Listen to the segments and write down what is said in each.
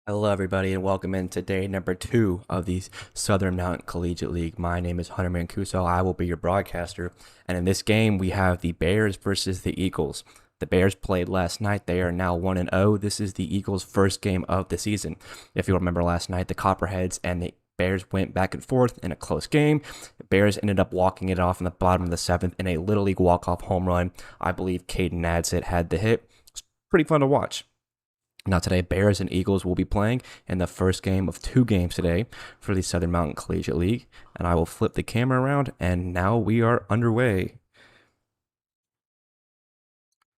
Hello, everybody, and welcome in to day number 2 of the Southern Mountain Collegiate League. My name is Hunter Mancuso. I will be your broadcaster. And in this game, we have the Bears versus the Eagles. The Bears played last night. They are now 1-0. This is the Eagles' first game of the season. If you remember last night, the Copperheads and the Bears went back and forth in a close game. The Bears ended up walking it off in the bottom of the 7th in a Little League walk-off home run. I believe Caden Nadsett had the hit. It's pretty fun to watch. Now today, Bears and Eagles will be playing in the first game of 2 games today for the Southern Mountain Collegiate League. And I will flip the camera around, and now we are underway.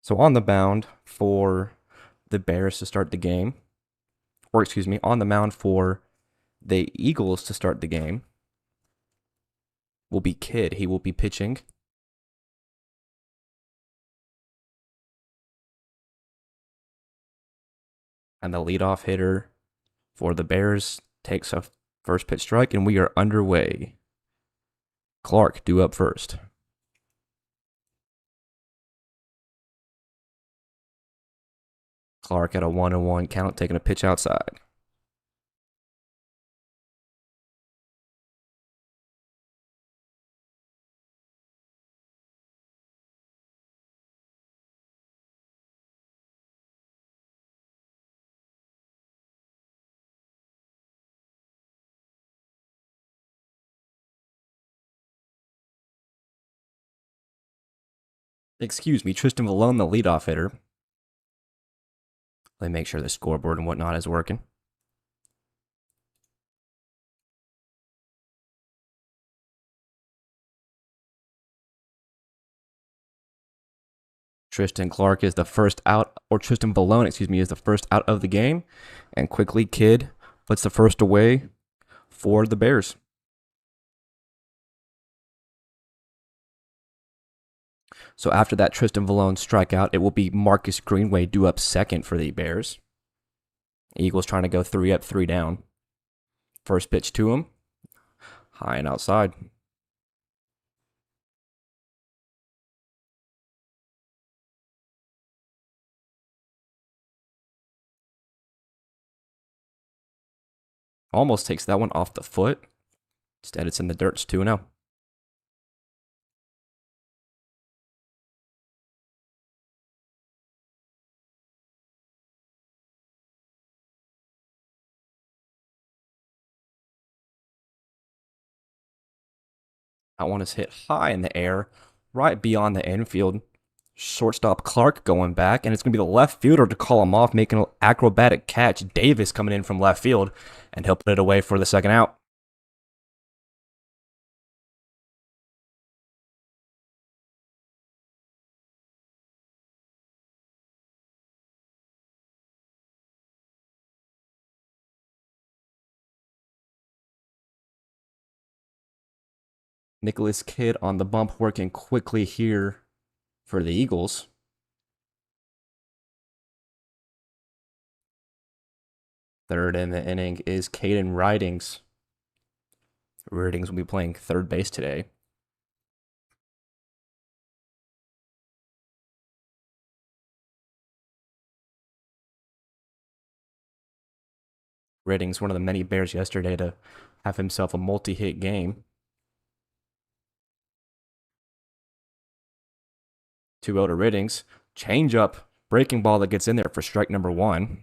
So on the mound for the Bears to start the game, or excuse me, on the mound for the Eagles to start the game will be Kidd. He will be pitching. And the leadoff hitter for the Bears takes a first pitch strike, and we are underway. Clark due up first. Clark at a 1-1 count, taking a pitch outside. Excuse me, Tristan Valone, the leadoff hitter. Let me make sure the scoreboard and whatnot is working. Tristan Clark is the first out, or Tristan Valone, excuse me, is the first out of the game. And quickly, Kidd puts the first away for the Bears. So after that Tristan Valone strikeout, it will be Marcus Greenway due up second for the Bears. Eagles trying to go 3 up, 3 down. First pitch to him, high and outside. Almost takes that one off the foot. Instead, it's in the dirt. It's 2-0. That one is hit high in the air, right beyond the infield. Shortstop Clark going back, and it's going to be the left fielder to call him off, making an acrobatic catch. Davis coming in from left field, and he'll put it away for the second out. Nicholas Kidd on the bump, working quickly here for the Eagles. Third in the inning is Caden Ridings. Ridings will be playing third base today. Ridings, one of the many Bears yesterday to have himself a multi-hit game. 2-0 to Ridings. Change up, breaking ball that gets in there for strike number 1.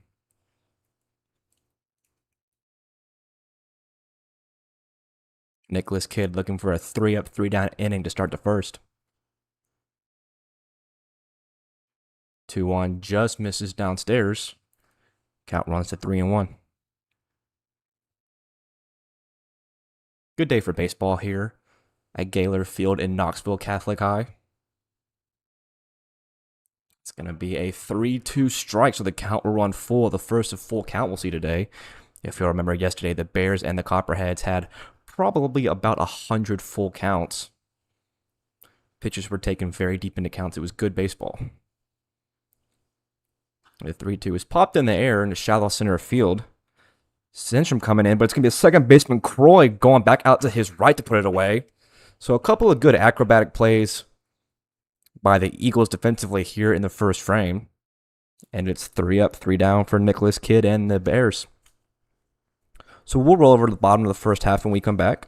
Nicholas Kidd looking for a 3 up, 3 down inning to start the first. 2-1 just misses downstairs. Count runs to 3-1. Good day for baseball here at Gaylor Field in Knoxville Catholic High. It's going to be a 3-2 strike, so the count will run full. The first of full count we'll see today. If you'll remember yesterday, the Bears and the Copperheads had probably about 100 full counts. Pitches were taken very deep into counts. It was good baseball. The 3-2 is popped in the air in the shallow center field. Centrum coming in, but it's going to be a second baseman, Croy, going back out to his right to put it away. So a couple of good acrobatic plays by the Eagles defensively here in the first frame. And it's 3 up, 3 down for Nicholas Kidd and the Bears. So we'll roll over to the bottom of the first half when we come back.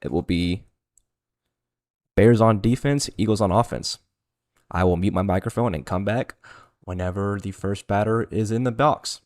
It will be Bears on defense, Eagles on offense. I will mute my microphone and come back whenever the first batter is in the box.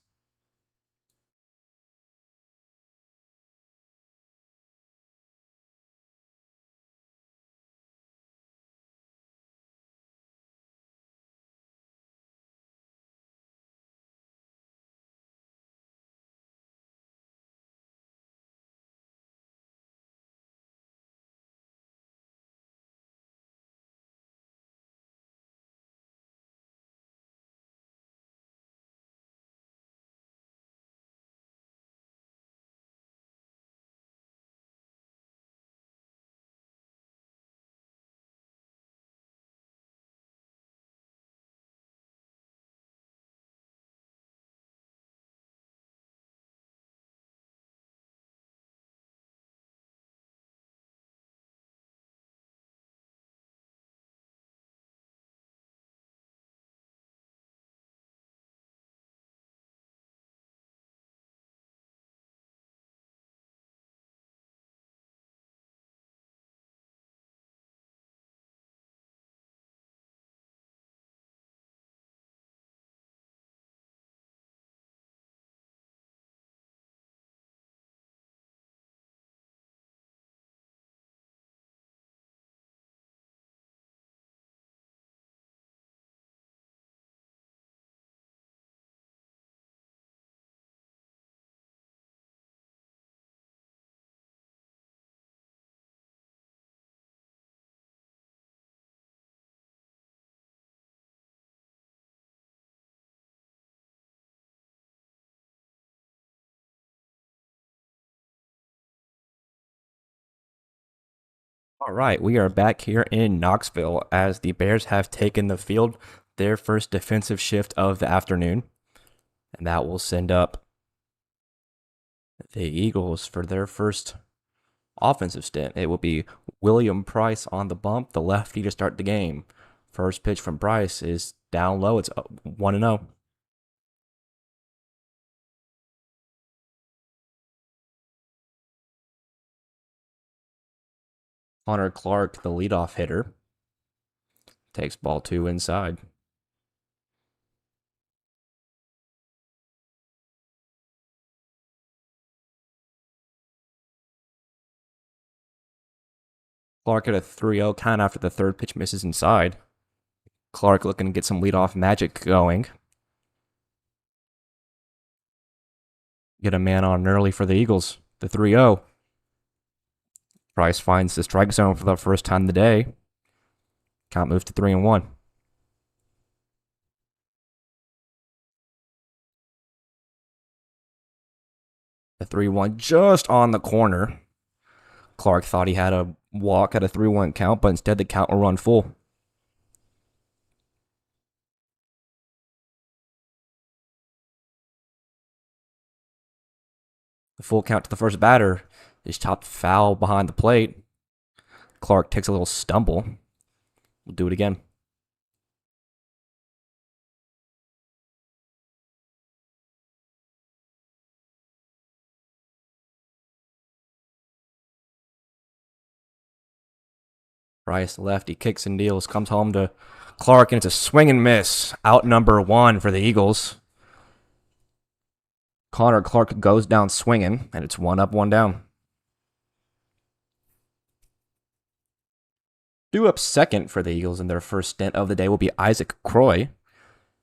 All right, we are back here in Knoxville as the Bears have taken the field, their first defensive shift of the afternoon, and that will send up the Eagles for their first offensive stint. It will be William Price on the bump, the lefty to start the game. First pitch from Price is down low. It's 1-0. Connor Clark, the leadoff hitter, takes ball 2 inside. Clark at a 3-0 count after the third pitch misses inside. Clark looking to get some leadoff magic going. Get a man on early for the Eagles. The 3-0. Price finds the strike zone for the first time of the day. Count moves to 3-1. The 3-1 just on the corner. Clark thought he had a walk at a 3-1 count, but instead the count will run full. The full count to the first batter is chopped foul behind the plate. Clark takes a little stumble. We'll do it again. Price, lefty, kicks and deals, comes home to Clark, and it's a swing and miss. Out number 1 for the Eagles. Connor Clark goes down swinging, and it's 1 up, 1 down. Due up second for the Eagles in their first stint of the day will be Isaac Croy.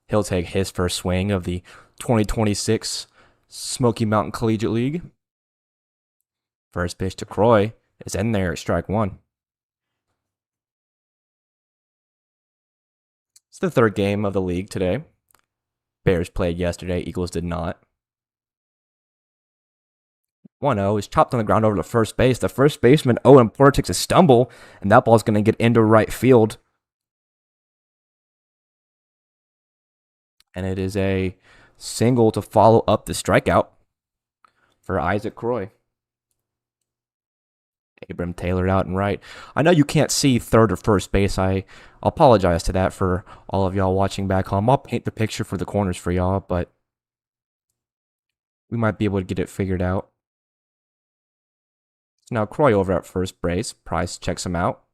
He'll take his first swing of the 2026 Smoky Mountain Collegiate League. First pitch to Croy is in there at strike 1. It's the third game of the league today. Bears played yesterday, Eagles did not. 1-0 is chopped on the ground over to first base. The first baseman, Owen Porter, takes a stumble, and that ball's going to get into right field. And it is a single to follow up the strikeout for Isaac Croy. Abram tailored out and right. I know you can't see third or first base. I apologize to that for all of y'all watching back home. I'll paint the picture for the corners for y'all, but we might be able to get it figured out. Now Croy over at first base. Price checks him out.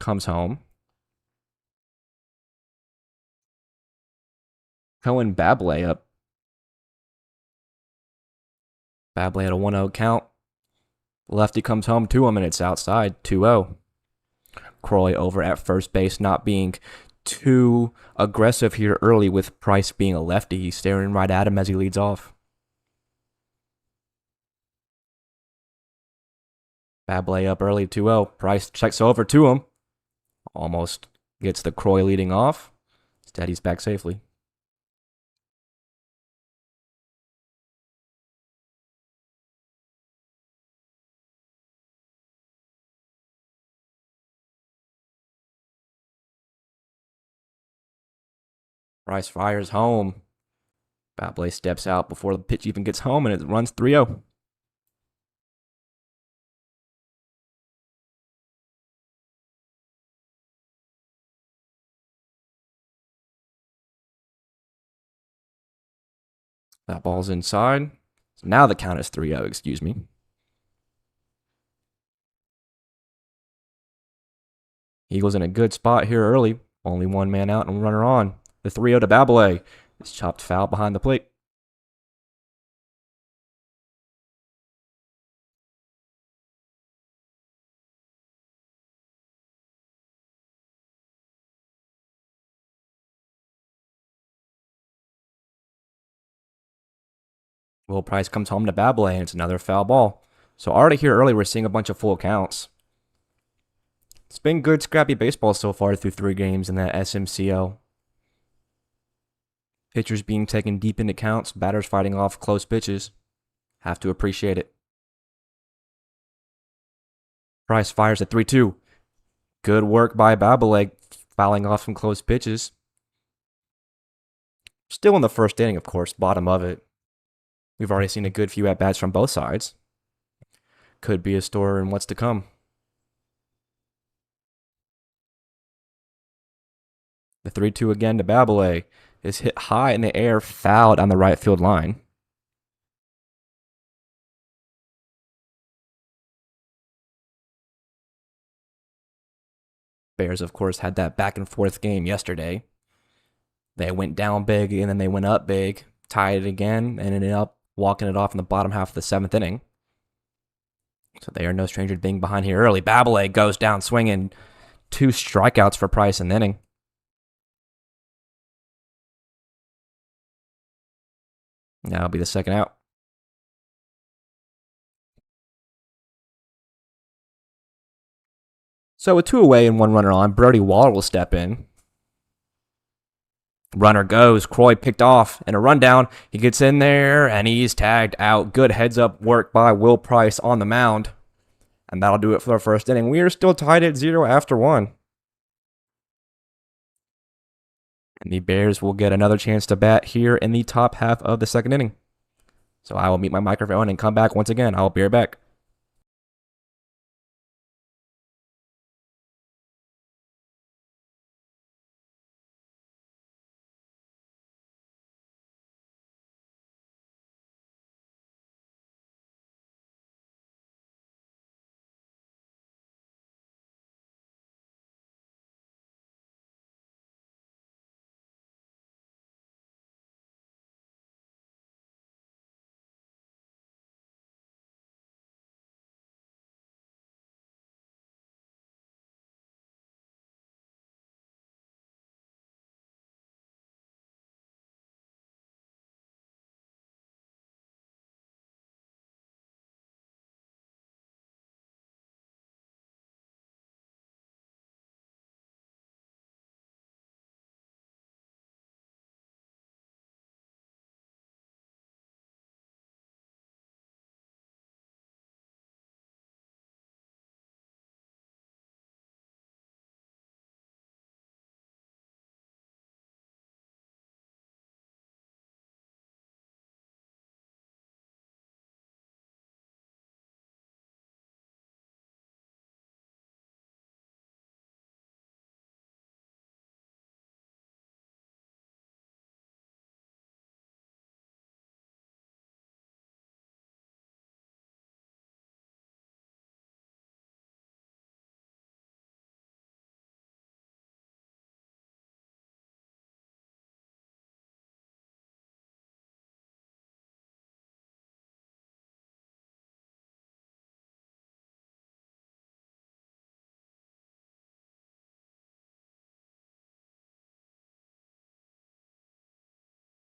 Comes home. Cohen Bablé up. Bablé at a 1-0 count. Lefty comes home to him and it's outside 2-0. Croy over at first base, not being too aggressive here early with Price being a lefty. He's staring right at him as he leads off. Bablé up early 2-0. Price checks over to him. Almost gets the Croy leading off. Instead, he's back safely. Price fires home. Bablé steps out before the pitch even gets home, and it runs 3-0. That ball's inside. So now the count is 3-0, excuse me. Eagles in a good spot here early. Only one man out and runner on. The 3-0 to Bablé is chopped foul behind the plate. Will Price comes home to Bablé, and it's another foul ball. So already here early, we're seeing a bunch of full counts. It's been good, scrappy baseball so far through 3 games in that SMCL. Pitchers being taken deep into counts, batters fighting off close pitches. Have to appreciate it. Price fires at 3-2. Good work by Bablé, fouling off some close pitches. Still in the first inning, of course, bottom of it. We've already seen a good few at-bats from both sides. Could be a story in what's to come. The 3-2 again to Bablé is hit high in the air, fouled on the right field line. Bears, of course, had that back and forth game yesterday. They went down big and then they went up big, tied it again, and ended up walking it off in the bottom half of the 7th inning. So they are no stranger to being behind here early. Bablé goes down swinging. 2 strikeouts for Price in the inning. That'll be the second out. So with 2 away and 1 runner on, Brody Waller will step in. Runner goes. Croy picked off and a rundown. He gets in there and he's tagged out. Good heads-up work by Will Price on the mound. And that'll do it for the first inning. We are still tied at 0 after 1. And the Bears will get another chance to bat here in the top half of the second inning. So I will mute my microphone and come back once again. I'll be right back.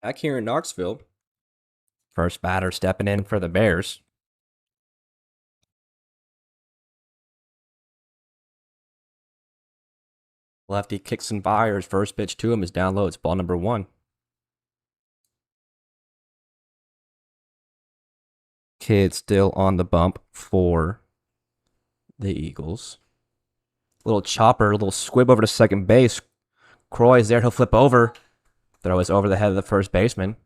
Back here in Knoxville, first batter stepping in for the Bears. Lefty kicks and fires. First pitch to him is down low. It's ball number 1. Kid still on the bump for the Eagles. Little chopper, little squib over to second base. Croy's there. He'll flip over. Throw is over the head of the first baseman.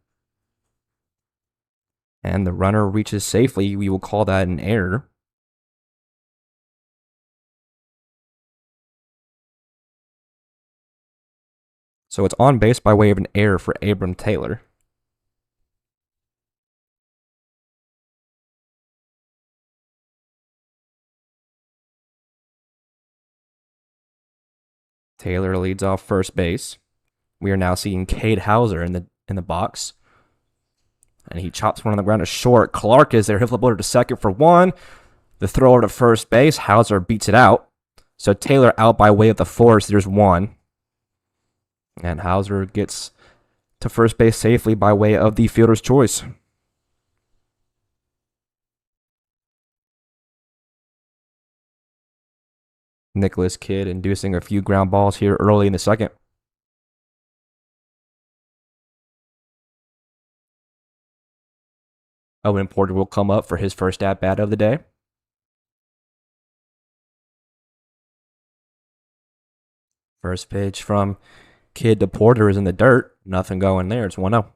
And the runner reaches safely. We will call that an error. So it's on base by way of an error for Abram Taylor. Taylor leads off first base. We are now seeing Cade Hauser in the box. And he chops one on the ground to short. Clark is there. He'll flip over to second for 1. The throw over to first base. Hauser beats it out. So Taylor out by way of the force. There's 1. And Hauser gets to first base safely by way of the fielder's choice. Nicholas Kidd inducing a few ground balls here early in the second. Owen Porter will come up for his first at-bat of the day. First pitch from Kidd to Porter is in the dirt. Nothing going there. It's 1-0.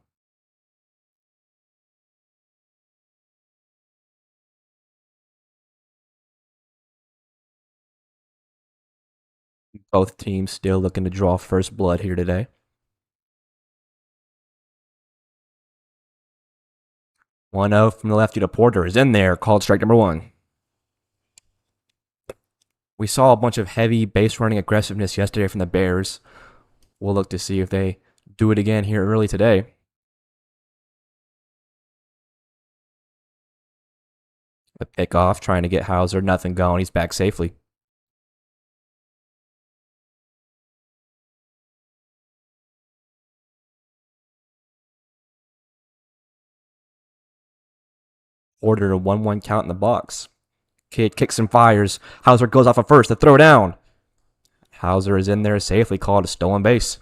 Both teams still looking to draw first blood here today. 1-0 from the lefty to Porter is in there. Called strike number 1. We saw a bunch of heavy base running aggressiveness yesterday from the Bears. We'll look to see if they do it again here early today. The pickoff trying to get Hauser. Nothing going. He's back safely. Porter a 1-1 count in the box. Kidd kicks and fires. Hauser goes off at first to throw down. Hauser is in there safely, called a stolen base.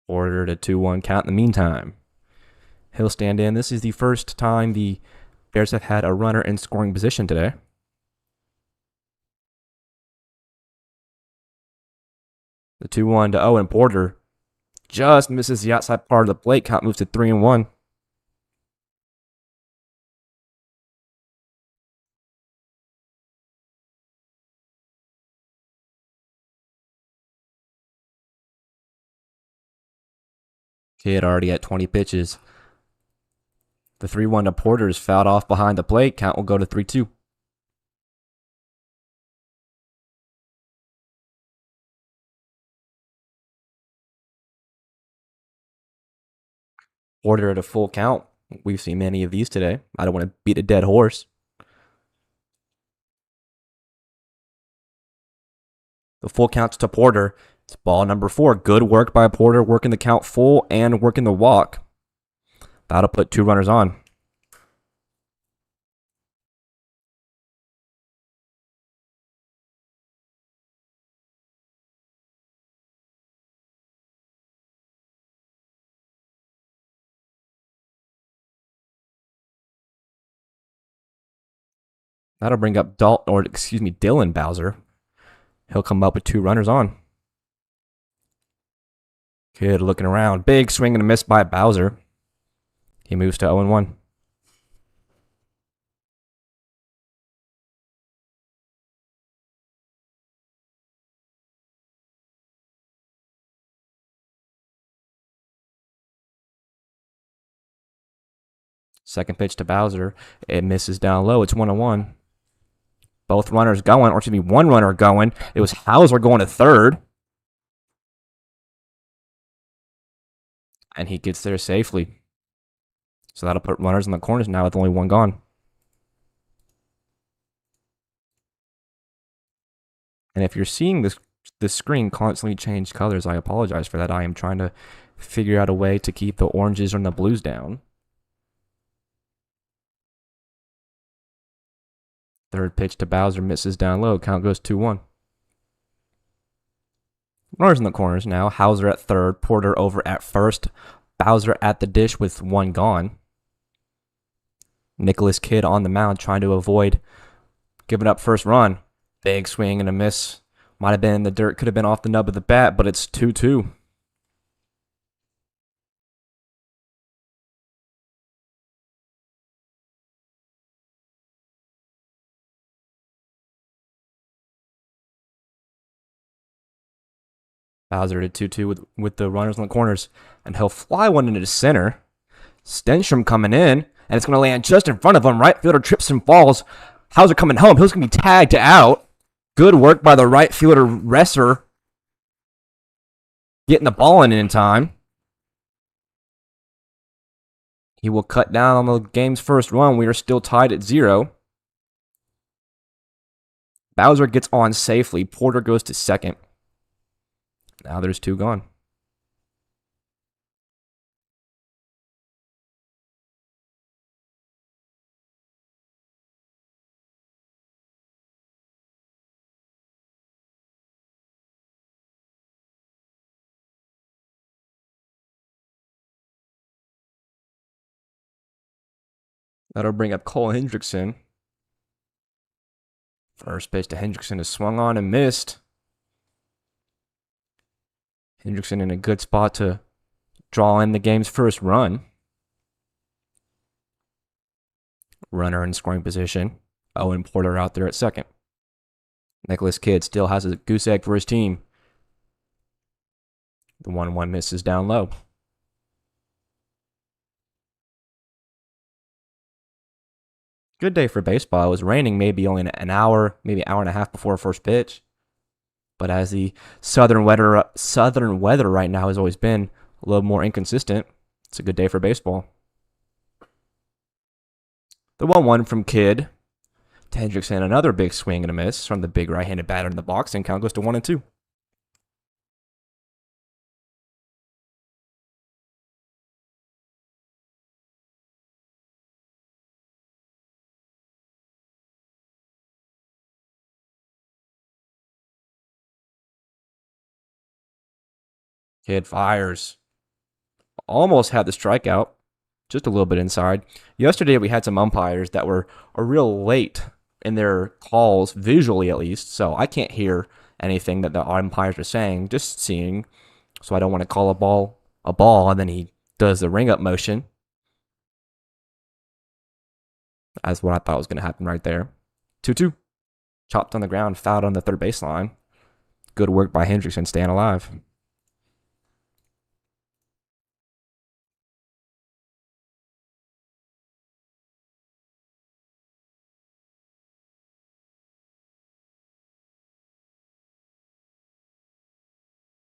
Porter to 2-1 count in the meantime. He'll stand in. This is the first time the Bears have had a runner in scoring position today. The 2-1 to Owen Porter just misses the outside part of the plate. Count moves to 3-1. Kidd already at 20 pitches. The 3-1 to Porter is fouled off behind the plate. Count will go to 3-2. Porter at a full count. We've seen many of these today. I don't want to beat a dead horse. The full count's to Porter. It's ball number 4. Good work by Porter, working the count full and working the walk. That'll put 2 runners on. That'll bring up Dylan Bowser. He'll come up with 2 runners on. Kidd looking around. Big swing and a miss by Bowser. He moves to 0-1. Second pitch to Bowser. It misses down low. It's 1-1. Both runners going, or excuse me, one runner going. It was Hauser going to third. And he gets there safely. So that'll put runners in the corners now with only 1 gone. And if you're seeing this screen constantly change colors, I apologize for that. I am trying to figure out a way to keep the oranges and the blues down. Third pitch to Bowser misses down low. Count goes 2-1. Runners in the corners now. Hauser at third. Porter over at first. Bowser at the dish with one gone. Nicholas Kidd on the mound trying to avoid giving up first run. Big swing and a miss. Might have been in the dirt. Could have been off the nub of the bat, but it's 2-2. Bowser did 2-2 with the runners in the corners, and he'll fly one into the center. Stenstrom coming in, and it's going to land just in front of him. Right fielder trips and falls. Hauser coming home. He's going to be tagged out. Good work by the right fielder, Resser, getting the ball in time. He will cut down on the game's first run. We are still tied at 0. Bowser gets on safely. Porter goes to second. Now there's 2 gone. That'll bring up Cole Hendrickson. First pitch to Hendrickson is swung on and missed. Hendrickson in a good spot to draw in the game's first run. Runner in scoring position. Owen Porter out there at second. Nicholas Kidd still has a goose egg for his team. The 1-1 misses down low. Good day for baseball. It was raining maybe only an hour, maybe an hour and a half before first pitch. But as the southern weather right now has always been a little more inconsistent, it's a good day for baseball. The 1-1 from Kidd to Hendrickson, another big swing and a miss from the big right-handed batter in the box, and count goes to 1-2. Kidd fires. Almost had the strikeout. Just a little bit inside. Yesterday we had some umpires that were real late in their calls, visually at least, so I can't hear anything that the umpires are saying, just seeing. So I don't want to call a ball, and then he does the ring up motion. That's what I thought was going to happen right there. 2-2. Chopped on the ground, fouled on the third baseline. Good work by Hendrickson staying alive.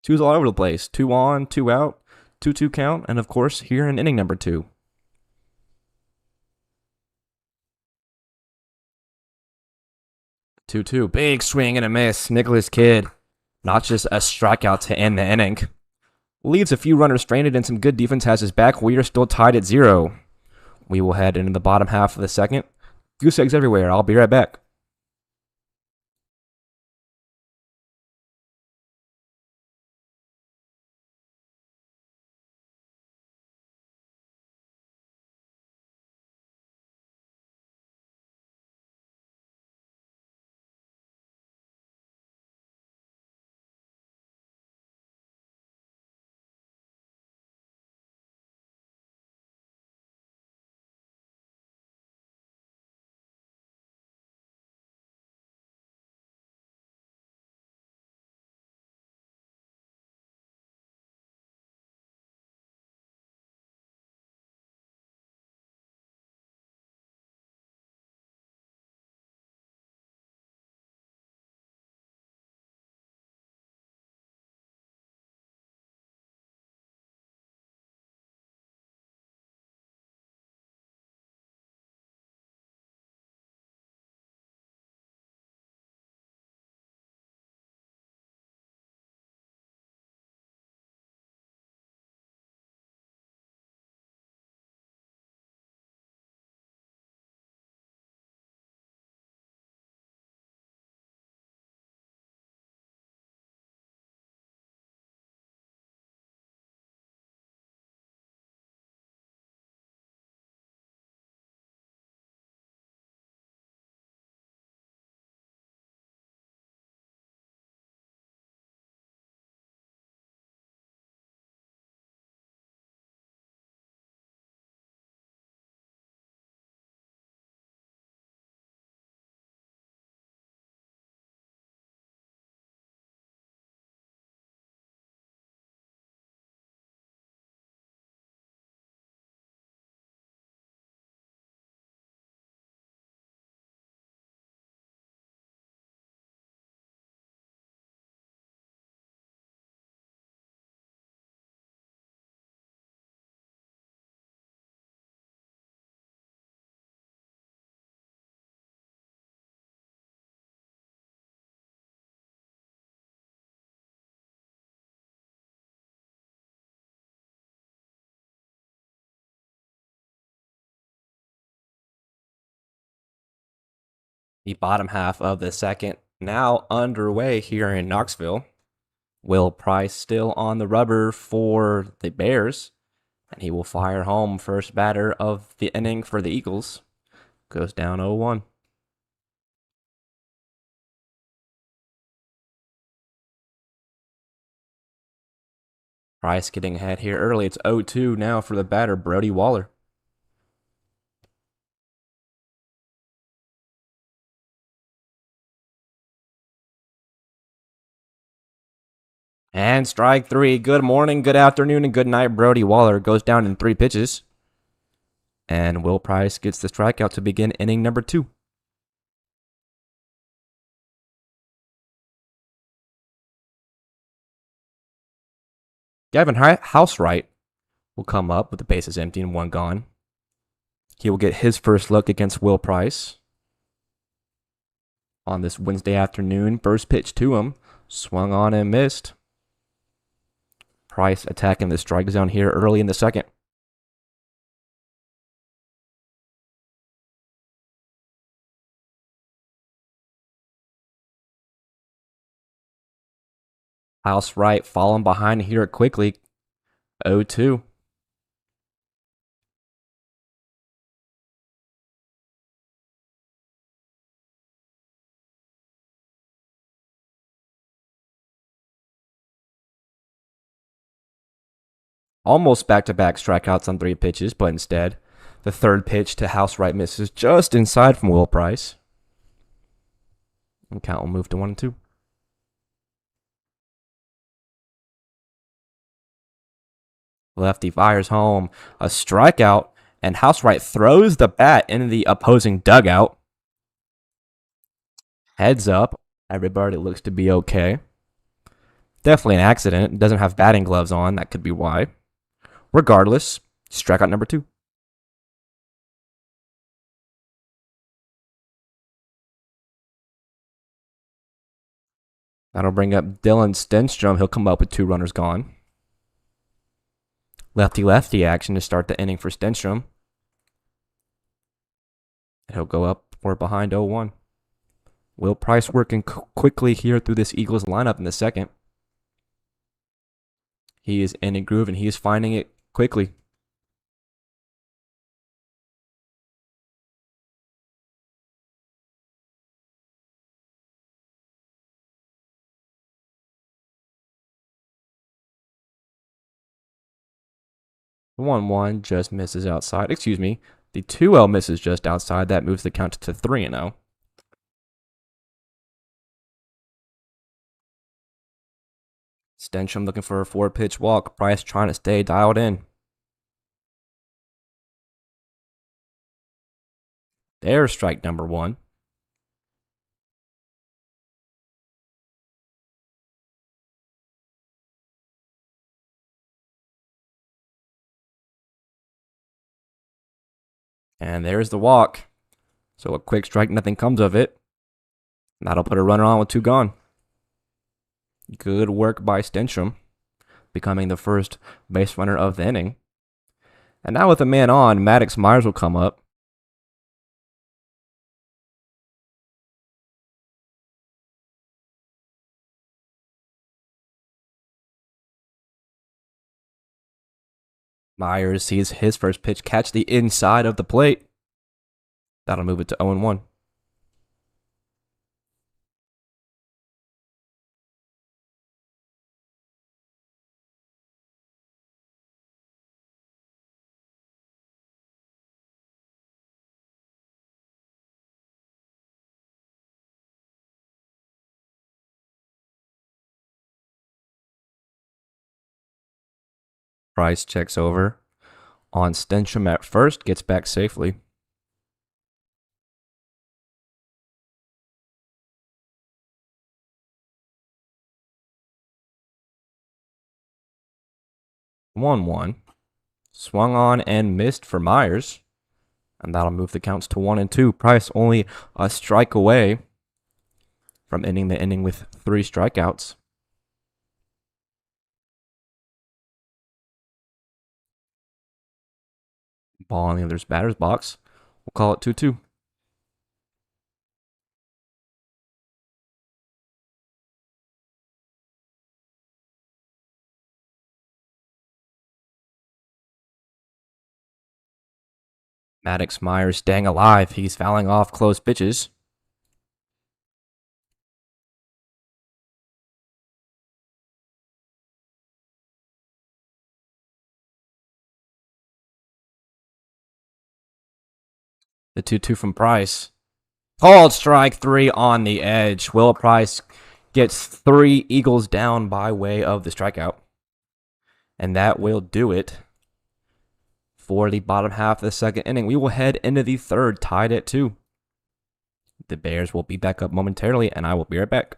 Two's all over the place. 2 on, 2 out, 2-2 count, and of course, here in inning number 2. 2-2. Big swing and a miss. Nicholas Kidd. Not just a strikeout to end the inning. Leaves a few runners stranded and some good defense has his back. We are still tied at 0. We will head into the bottom half of the second. Goose eggs everywhere. I'll be right back. The bottom half of the second now underway here in Knoxville. Will Price still on the rubber for the Bears, and he will fire home first batter of the inning for the Eagles. Goes down 0-1. Price getting ahead here early. It's 0-2 now for the batter, Brody Waller. And strike three. Good morning, good afternoon, and good night. Brody Waller goes down in 3 pitches. And Will Price gets the strikeout to begin inning number 2. Gavin Housewright will come up with the bases empty and 1 gone. He will get his first look against Will Price on this Wednesday afternoon. First pitch to him, swung on and missed. Price attacking the strike zone here early in the second. Housewright falling behind here quickly. 0-2. Almost back-to-back strikeouts on 3 pitches, but instead, the third pitch to Housewright misses just inside from Will Price. And count will move to 1-2. Lefty fires home a strikeout, and Housewright throws the bat into the opposing dugout. Heads up. Everybody looks to be okay. Definitely an accident. Doesn't have batting gloves on. That could be why. Regardless, strikeout number 2. That'll bring up Dylan Stenstrom. He'll come up with 2 runners gone. Lefty-lefty action to start the inning for Stenstrom. He'll go up or behind 0-1. Will Price working quickly here through this Eagles lineup in the second. He is in a groove and he is finding it quickly. The 1-1 just misses outside. Excuse me. The 2-0 misses just outside. That moves the count to 3-0. Stenstrom looking for a 4-pitch walk. Price trying to stay dialed in. There's strike number 1. And there's the walk. So a quick strike, nothing comes of it. That'll put a runner on with 2 gone. Good work by Stenstrom, becoming the first base runner of the inning. And now with a man on, Maddox Myers will come up. Myers sees his first pitch catch the inside of the plate. That'll move it to 0-1. Price checks over on Stenstrom at first, gets back safely. One. Swung on and missed for Myers. And that'll move the counts to 1-2. Price only a strike away from ending the inning with 3 strikeouts. Ball on the other's batter's box. We'll call it 2-2. Maddox Myers staying alive. He's fouling off close pitches. The 2-2 from Price. Called strike 3 on the edge. Will Price gets 3 Eagles down by way of the strikeout. And that will do it for the bottom half of the second inning. We will head into the third, tied at 2. The Bears will be back up momentarily, and I will be right back.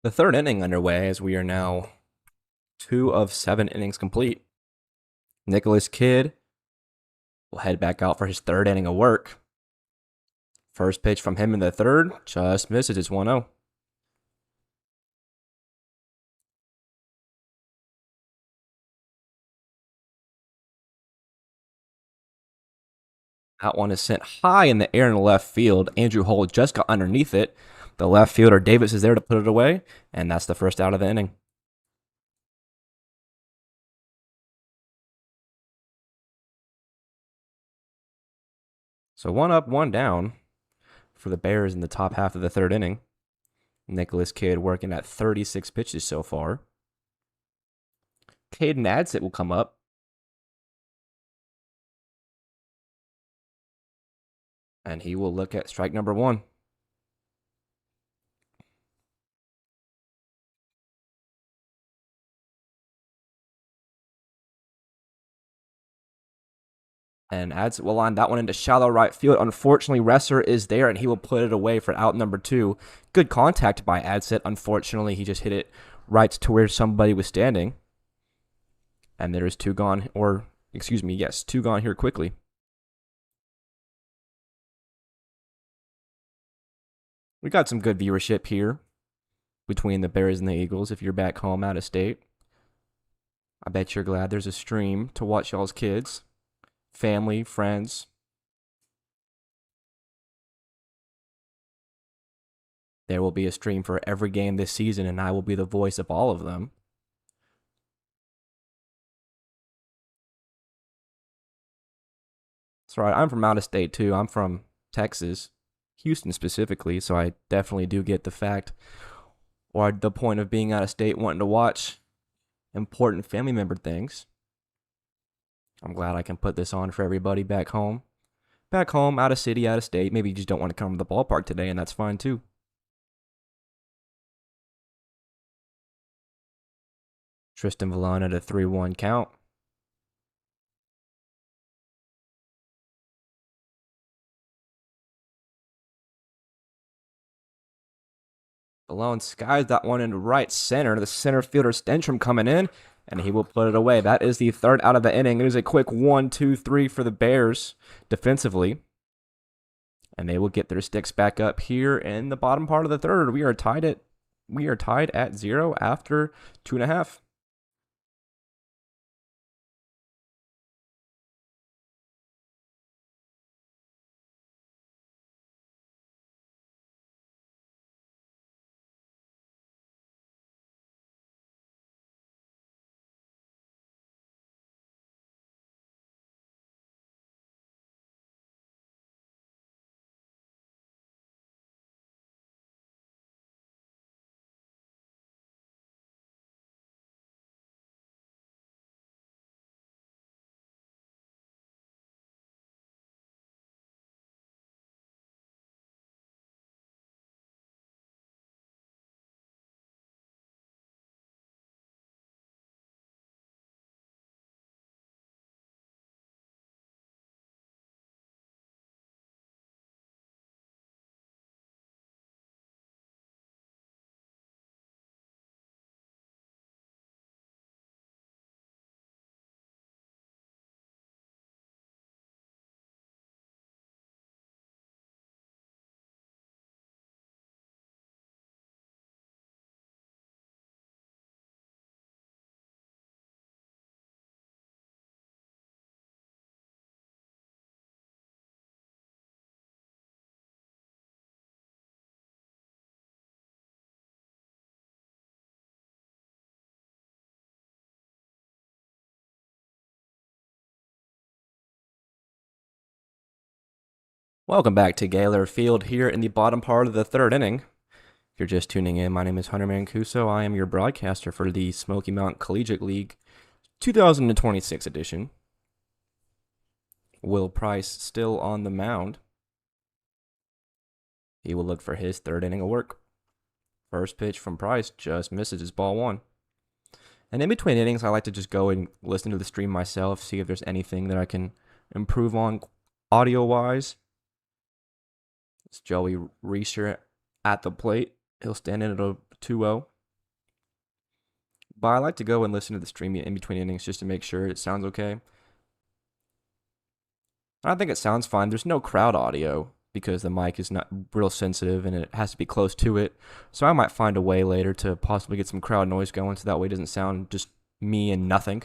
The third inning underway as we are now 2 of 7 innings complete. Nicholas Kidd will head back out for his third inning of work. First pitch from him in the third just misses. It's 1-0. That one is sent high in the air in the left field. Andrew Holt just got underneath it. The left fielder Davis is there to put it away, and that's the first out of the inning. So 1 up, 1 down for the Bears in the top half of the third inning. Nicholas Kidd working at 36 pitches so far. Caden Adsit will come up. And he will look at strike number 1. And Adsit will line that one into shallow right field. Unfortunately, Resser is there, and he will put it away for out number 2. Good contact by Adsit. Unfortunately, he just hit it right to where somebody was standing. And there is 2 gone, or excuse me, yes, 2 gone here quickly. We got some good viewership here between the Bears and the Eagles. If you're back home out of state, I bet you're glad there's a stream to watch y'all's kids, family, friends. There will be a stream for every game this season, and I will be the voice of all of them. That's right. I'm from out of state, too. I'm from Texas, Houston specifically, so I definitely do get the fact or the point of being out of state wanting to watch important family member things. I'm glad I can put this on for everybody back home. Back home, out of city, out of state. Maybe you just don't want to come to the ballpark today, and that's fine too. Tristan Vallone at a 3-1 count. Vallone skies that one into right center. The center fielder Stenstrom coming in, and he will put it away. That is the third out of the inning. It is a quick 1-2-3 for the Bears defensively. And they will get their sticks back up here in the bottom part of the third. We are tied at 0 after 2.5. Welcome back to Gaylor Field here in the bottom part of the third inning. If you're just tuning in, my name is Hunter Mancuso. I am your broadcaster for the Smoky Mountain Collegiate League 2026 edition. Will Price still on the mound. He will look for his third inning of work. First pitch from Price just misses his ball one. And in between innings, I like to just go and listen to the stream myself, see if there's anything that I can improve on audio-wise. It's Joey Reeser at the plate. He'll stand in at a 2-0. But I like to go and listen to the stream in between innings just to make sure it sounds okay. I think it sounds fine. There's no crowd audio because the mic is not real sensitive and it has to be close to it. So I might find a way later to possibly get some crowd noise going so that way it doesn't sound just me and nothing.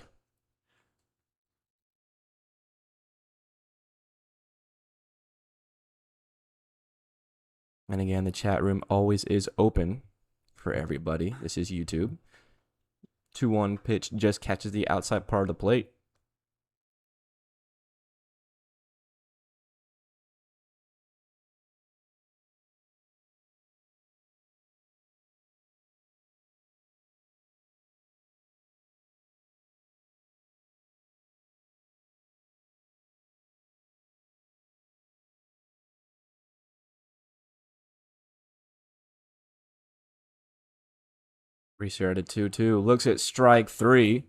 And again, the chat room always is open for everybody. This is YouTube. 2-1 pitch just catches the outside part of the plate. Restarted 2-2. Looks at strike three.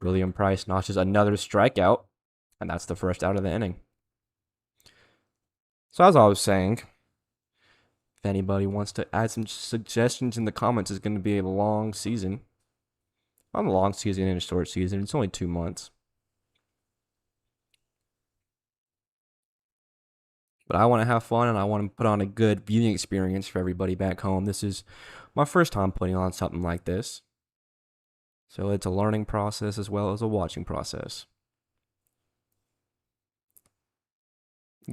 William Price notches another strikeout, and that's the first out of the inning. So as I was saying, if anybody wants to add some suggestions in the comments, it's going to be a long season. Not a long season and a short season. It's only 2 months. But I want to have fun and I want to put on a good viewing experience for everybody back home. This is my first time putting on something like this. So it's a learning process as well as a watching process.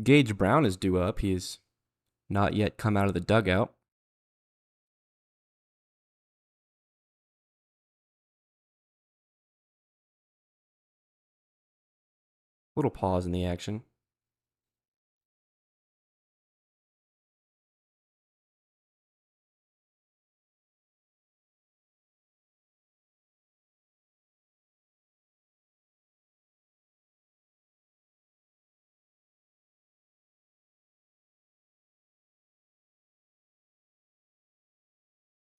Gage Brown is due up. He has not yet come out of the dugout. Little pause in the action.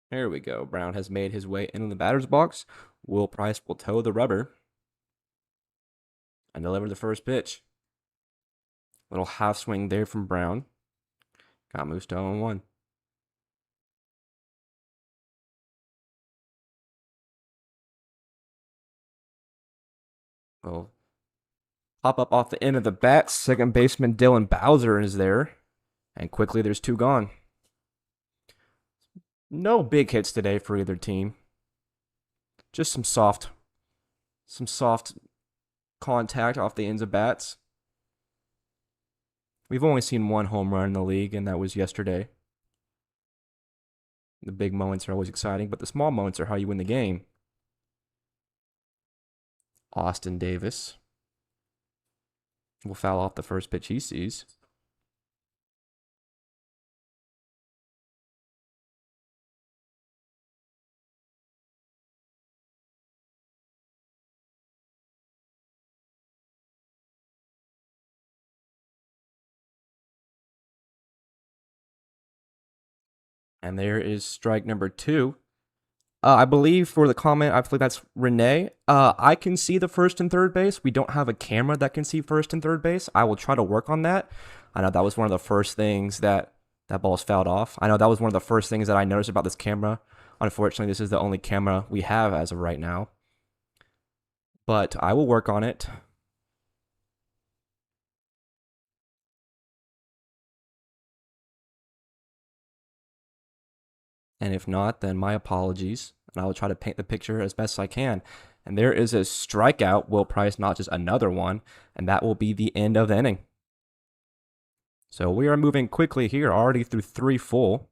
There we go. Brown has made his way into the batter's box. Will Price will toe the rubber and deliver the first pitch. Little half swing there from Brown. Got moves to 0-1. Well, pop up off the end of the bat. Second baseman Dylan Bowser is there. And quickly there's 2 gone. No big hits today for either team. Just some soft contact off the ends of bats. We've only seen 1 home run in the league, and that was yesterday. The big moments are always exciting, but the small moments are how you win the game. Austin Davis will foul off the first pitch he sees. And there is strike number 2. I believe for the comment, I believe that's Renee. I can see the first and third base. We don't have a camera that can see first and third base. I will try to work on that. I know that was one of the first things that ball's fouled off. I know that was one of the first things that I noticed about this camera. Unfortunately, this is the only camera we have as of right now. But I will work on it. And if not, then my apologies. And I will try to paint the picture as best I can. And there is a strikeout. Will Price notches another one. And that will be the end of the inning. So we are moving quickly here, already through 3 full.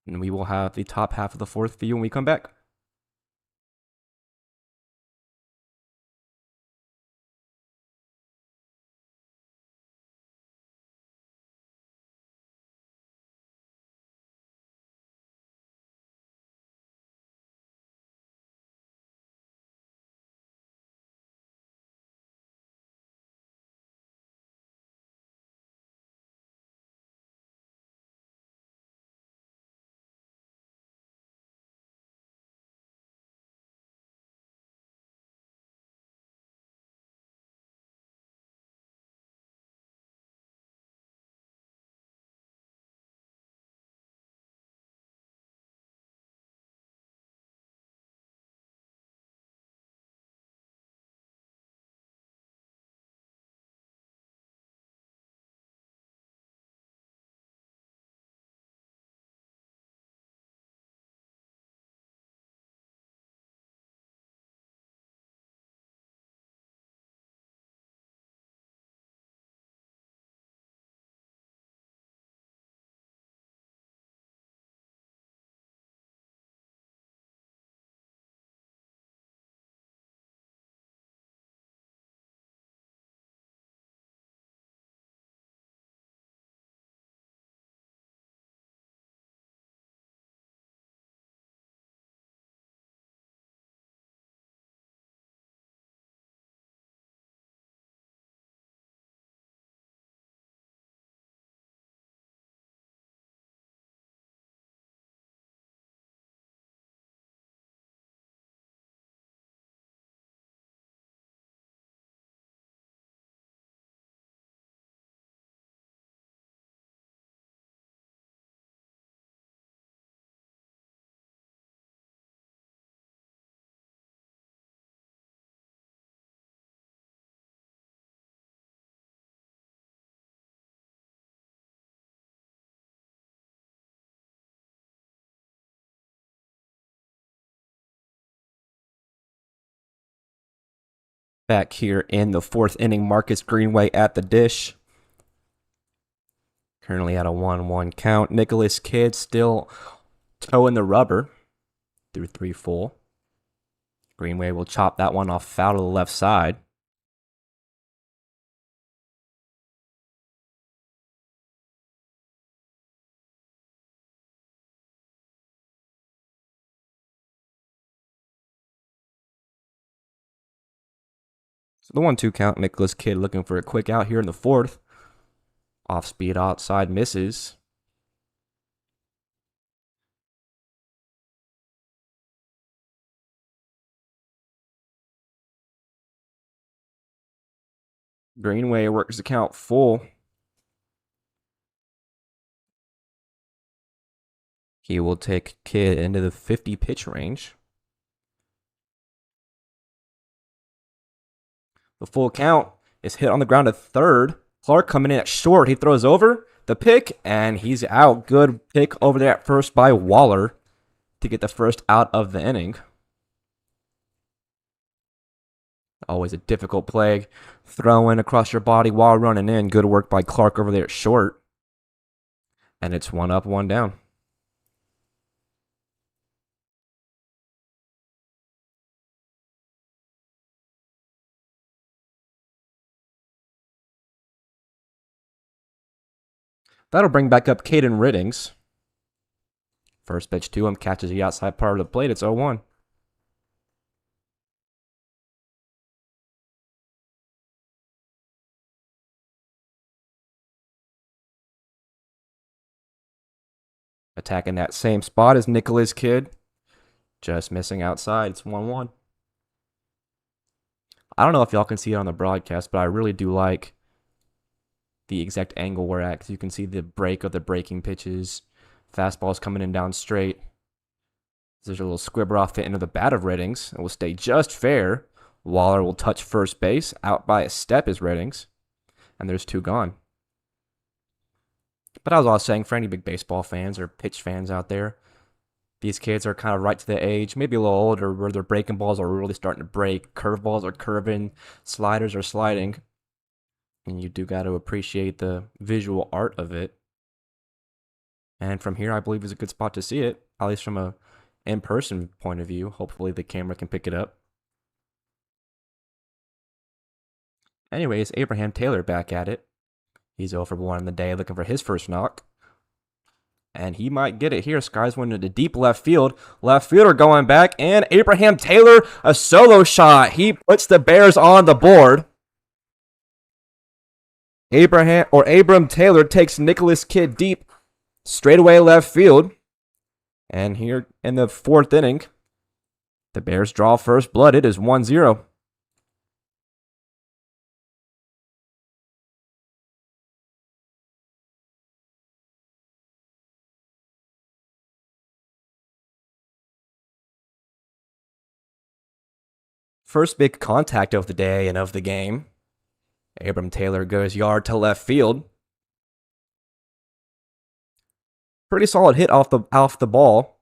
And we will have the top half of the 4th for you when we come back. Back here in the fourth inning, Marcus Greenway at the dish. Currently at a 1-1 count. Nicholas Kidd still toeing the rubber through 3 full. Greenway will chop that one off foul to the left side. So the 1-2 count. Nicholas Kidd looking for a quick out here in the fourth. Off speed outside misses. Greenway works the count full. He will take Kidd into the 50 pitch range. The full count is hit on the ground at third. Clark coming in at short. He throws over the pick, and he's out. Good pick over there at first by Waller to get the first out of the inning. Always a difficult play. Throw in across your body while running in. Good work by Clark over there at short. And it's 1 up, 1 down. That'll bring back up Caden Riddings. First pitch to him, catches the outside part of the plate. It's 0-1. Attacking that same spot as Nicholas Kidd. Just missing outside. It's 1-1. I don't know if y'all can see it on the broadcast, but I really do like the exact angle we're at, because you can see the break of the breaking pitches. Fastball's coming in down straight. There's a little squibber off the end of the bat of Riddings. It will stay just fair. Waller will touch first base. Out by a step is Riddings. And there's 2 gone. But as I was saying, for any big baseball fans or pitch fans out there, these kids are kind of right to the age, maybe a little older, where their breaking balls are really starting to break. Curveballs are curving. Sliders are sliding. And you do got to appreciate the visual art of it. And from here, I believe is a good spot to see it, at least from a in-person point of view. Hopefully the camera can pick it up. Anyways, Abraham Taylor back at it. He's 0 for 1 in the day, looking for his first knock. And he might get it here. Skies went into deep left field. Left fielder going back, and Abraham Taylor, a solo shot. He puts the Bears on the board. Abram Taylor takes Nicholas Kidd deep, straightaway left field. And here in the fourth inning, the Bears draw first blood. It is 1-0. First big contact of the day and of the game. Abram Taylor goes yard to left field. Pretty solid hit off the ball.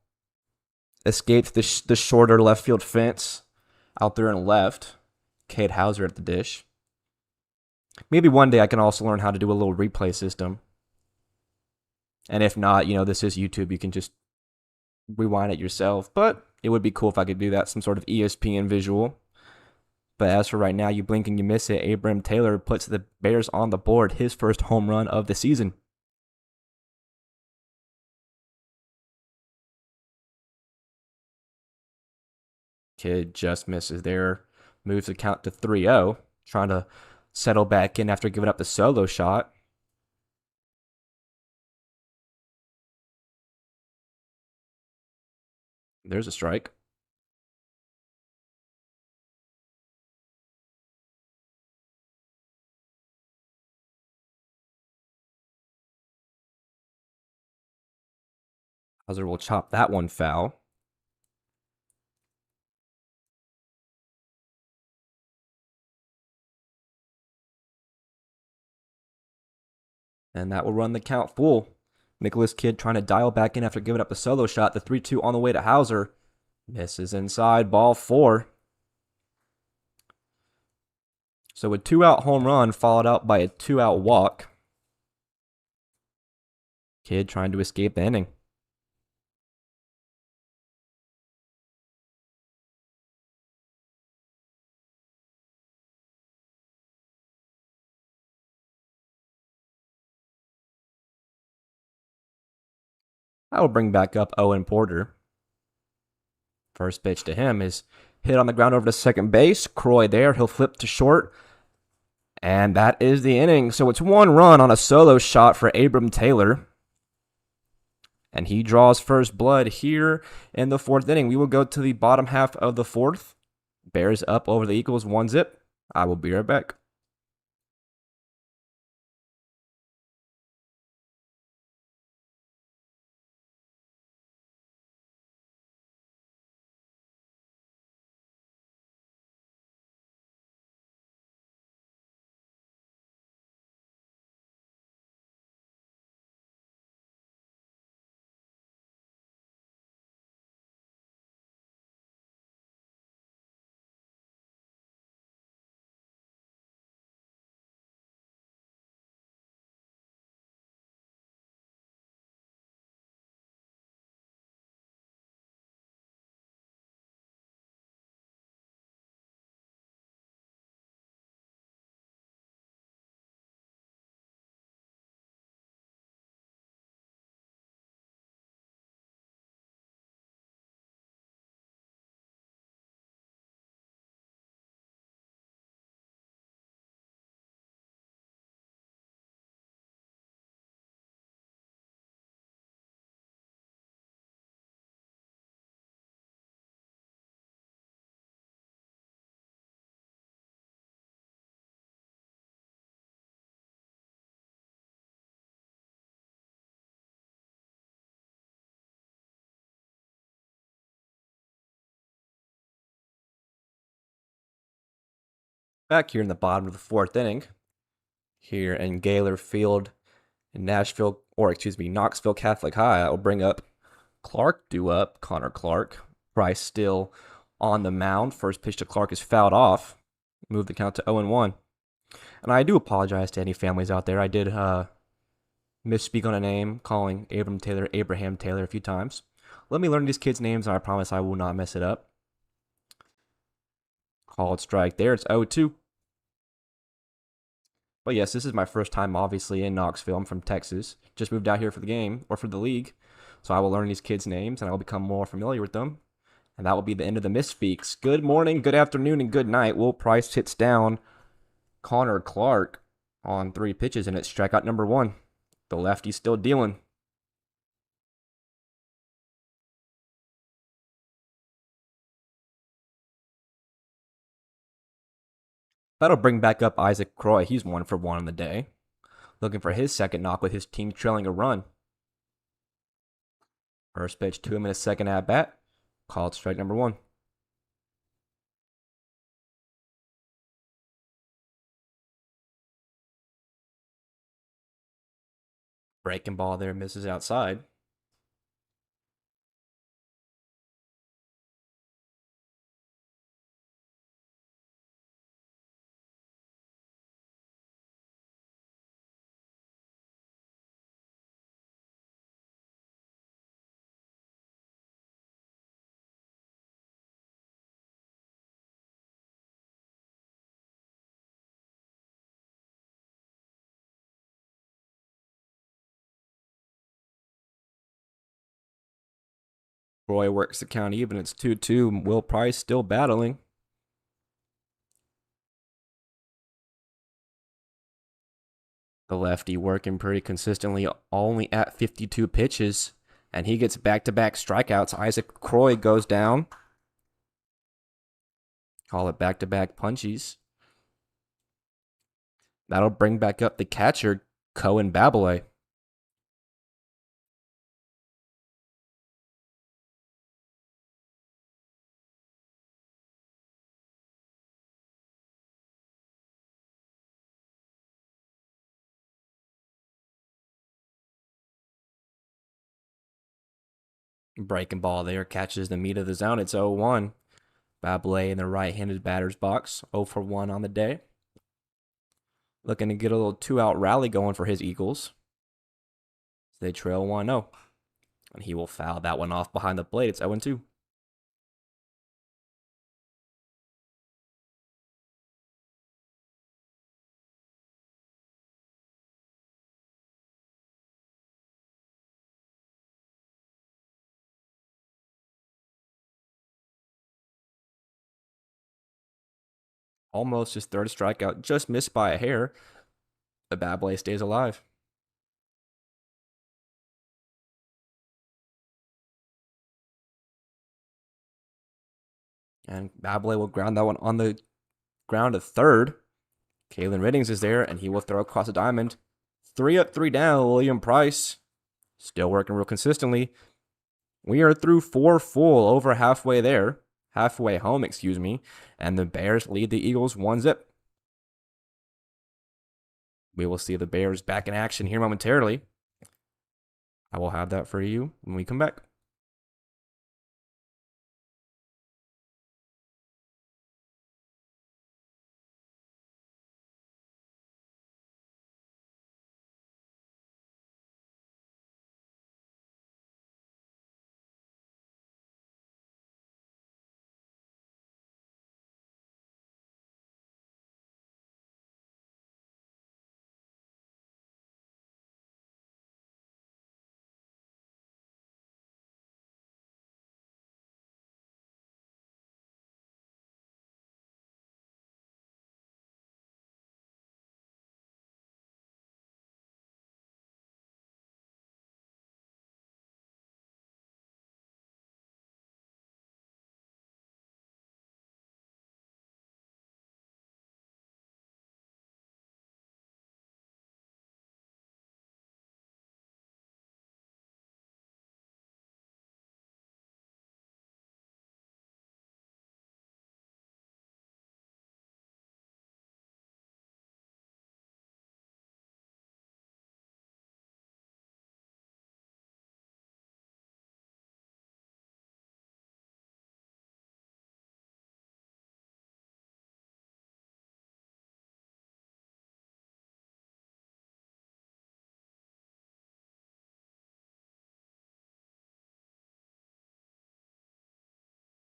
Escaped the shorter left field fence out there and left. Cade Hauser at the dish. Maybe one day I can also learn how to do a little replay system. And if not, this is YouTube. You can just rewind it yourself. But it would be cool if I could do that, some sort of ESPN visual. But as for right now, you blink and you miss it. Abram Taylor puts the Bears on the board, his first home run of the season. Kid just misses there. Moves the count to 3-0. Trying to settle back in after giving up the solo shot. There's a strike. Hauser will chop that one foul. And that will run the count full. Nicholas Kidd trying to dial back in after giving up a solo shot. The 3-2 on the way to Hauser. Misses inside, ball 4. So a 2-out home run followed up by a 2-out walk. Kid trying to escape the inning. I will bring back up Owen Porter. First pitch to him is hit on the ground over to second base. Croy there. He'll flip to short. And that is the inning. So it's 1 run on a solo shot for Abram Taylor. And he draws first blood here in the 4th inning. We will go to the bottom half of the 4th. Bears up over the Eagles 1-0. I will be right back. Back here in the bottom of the 4th inning. Here in Gaylor Field in Knoxville Catholic High. I will bring up Clark due up, Connor Clark. Price still on the mound. First pitch to Clark is fouled off. Move the count to 0-1. And I do apologize to any families out there. I did misspeak on a name, calling Abraham Taylor a few times. Let me learn these kids' names, and I promise I will not mess it up. Called strike there. It's 0-2. But yes, this is my first time, obviously, in Knoxville. I'm from Texas. Just moved out here for the game, or for the league. So I will learn these kids' names, and I will become more familiar with them. And that will be the end of the misspeaks. Good morning, good afternoon, and good night. Will Price hits down Connor Clark on 3 pitches, and it's strikeout number 1. The lefty's still dealing. That'll bring back up Isaac Croy. He's 1 for 1 on the day. Looking for his second knock with his team trailing a run. First pitch to him in his second at bat. Called strike number 1. Breaking ball there, misses outside. Roy works the count even. It's 2-2. Will Price still battling. The lefty working pretty consistently, only at 52 pitches. And he gets back-to-back strikeouts. Isaac Croy goes down. Call it back-to-back punchies. That'll bring back up the catcher, Cohen Babolet. Breaking ball there, catches the meat of the zone. It's 0-1. Babolet in the right-handed batter's box, 0 for 1 on the day. looking to get a little 2-out rally going for his Eagles. They trail 1-0. And he will foul that one off behind the plate. It's 0-2. Almost his third strikeout, just missed by a hair. The bad boy stays alive. And bad boy will ground that one on the ground to third. Kalen Riddings is there, and he will throw across the diamond. 3 up, 3 down. William Price still working real consistently. We are through 4 full, over halfway there. Halfway home, excuse me. And the Bears lead the Eagles 1-0. We will see the Bears back in action here momentarily. I will have that for you when we come back.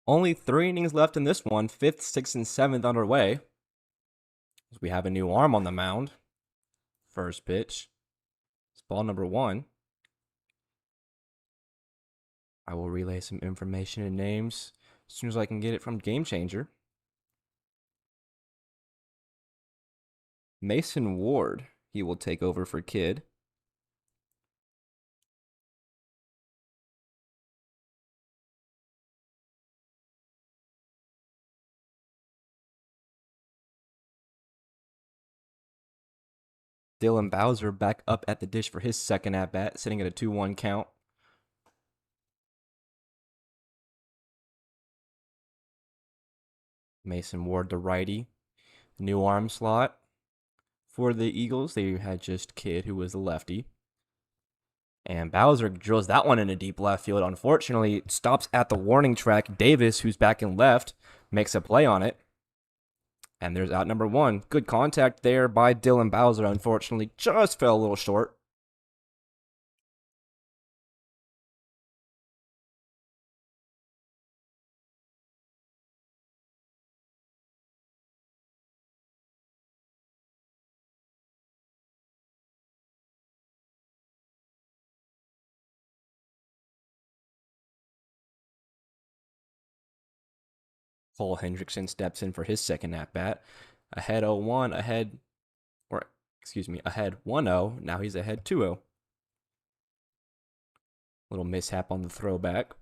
Only 3 innings left in this one. 5th, 6th, and 7th underway. We have a new arm on the mound. First pitch. It's ball number 1. I will relay some information and names as soon as I can get it from Game Changer. Mason Ward, he will take over for Kidd. Dylan Bowser back up at the dish for his second at-bat, sitting at a 2-1 count. Mason Ward, the righty. New arm slot for the Eagles. They had just Kidd, who was the lefty. And Bowser drills that one into deep left field. Unfortunately, it stops at the warning track. Davis, who's back in left, makes a play on it. And there's out number 1. Good contact there by Dylan Bowser. Unfortunately, just fell a little short. Cole Hendrickson steps in for his second at-bat. Ahead 0-1, ahead 1-0. Now he's ahead 2-0. Little mishap on the throwback.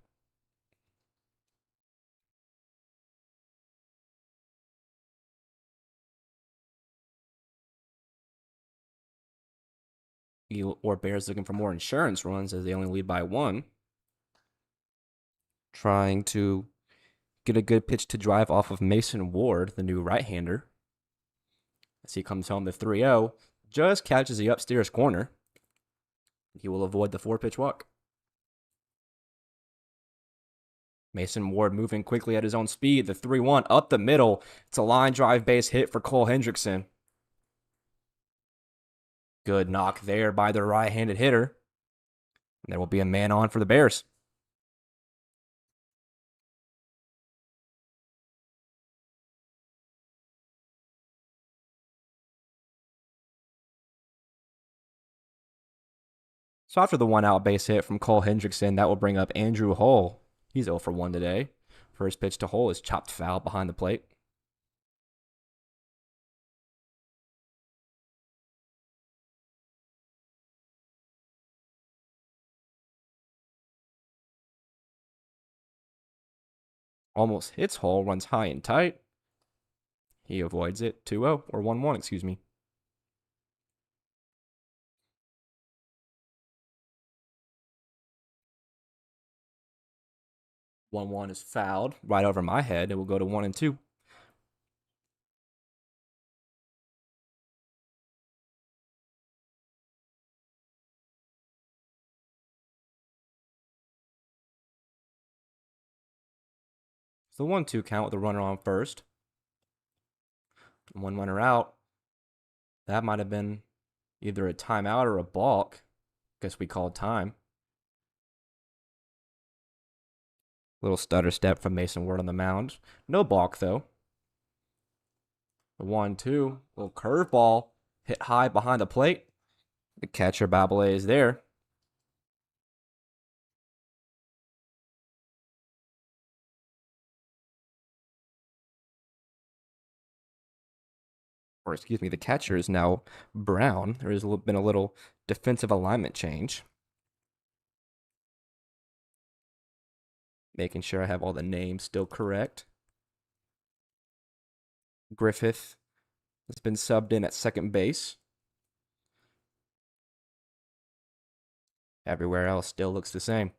Bears looking for more insurance runs as they only lead by 1. Trying to get a good pitch to drive off of Mason Ward, the new right-hander. As he comes home to 3-0, just catches the upstairs corner. He will avoid the 4-pitch walk. Mason Ward moving quickly at his own speed. The 3-1 up the middle. It's a line drive base hit for Cole Hendrickson. Good knock there by the right-handed hitter. And there will be a man on for the Bears. So after the 1-out base hit from Cole Hendrickson, that will bring up Andrew Hull. He's 0 for 1 today. First pitch to Hull is chopped foul behind the plate. Almost hits Hull, runs high and tight. He avoids it. 2-0, or 1-1, excuse me. One is fouled right over my head. It will go to 1-2. So the 1-2 count with the runner on first. One runner out. That might have been either a timeout or a balk. Guess we called time. Little stutter step from Mason Ward on the mound. No balk, though. The 1-2. Little curveball hit high behind the plate. The catcher, Babalay, is there. Or excuse me, the catcher is now Brown. There has been a little defensive alignment change. Making sure I have all the names still correct. Griffith has been subbed in at second base. Everywhere else still looks the same.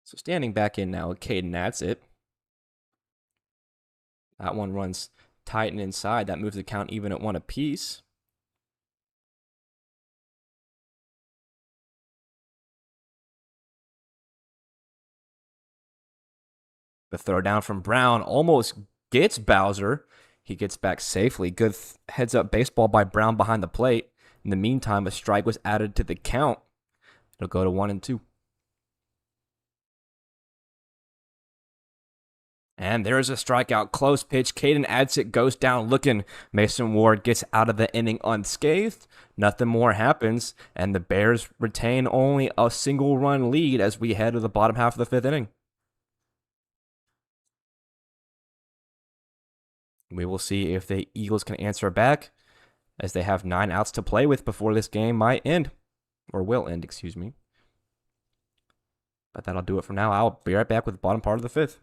So standing back in now, Caden Adsit. That one runs tight and inside. That moves the count even at 1 apiece. The throw down from Brown almost gets Bowser. He gets back safely. Good heads up baseball by Brown behind the plate. In the meantime, a strike was added to the count. It'll go to 1-2. And there's a strikeout. Close pitch. Caden Adsit goes down looking. Mason Ward gets out of the inning unscathed. Nothing more happens. And the Bears retain only a single run lead as we head to the bottom half of the 5th inning. We will see if the Eagles can answer back, as they have 9 outs to play with before this game might end. Or will end, excuse me. But that'll do it for now. I'll be right back with the bottom part of the 5th.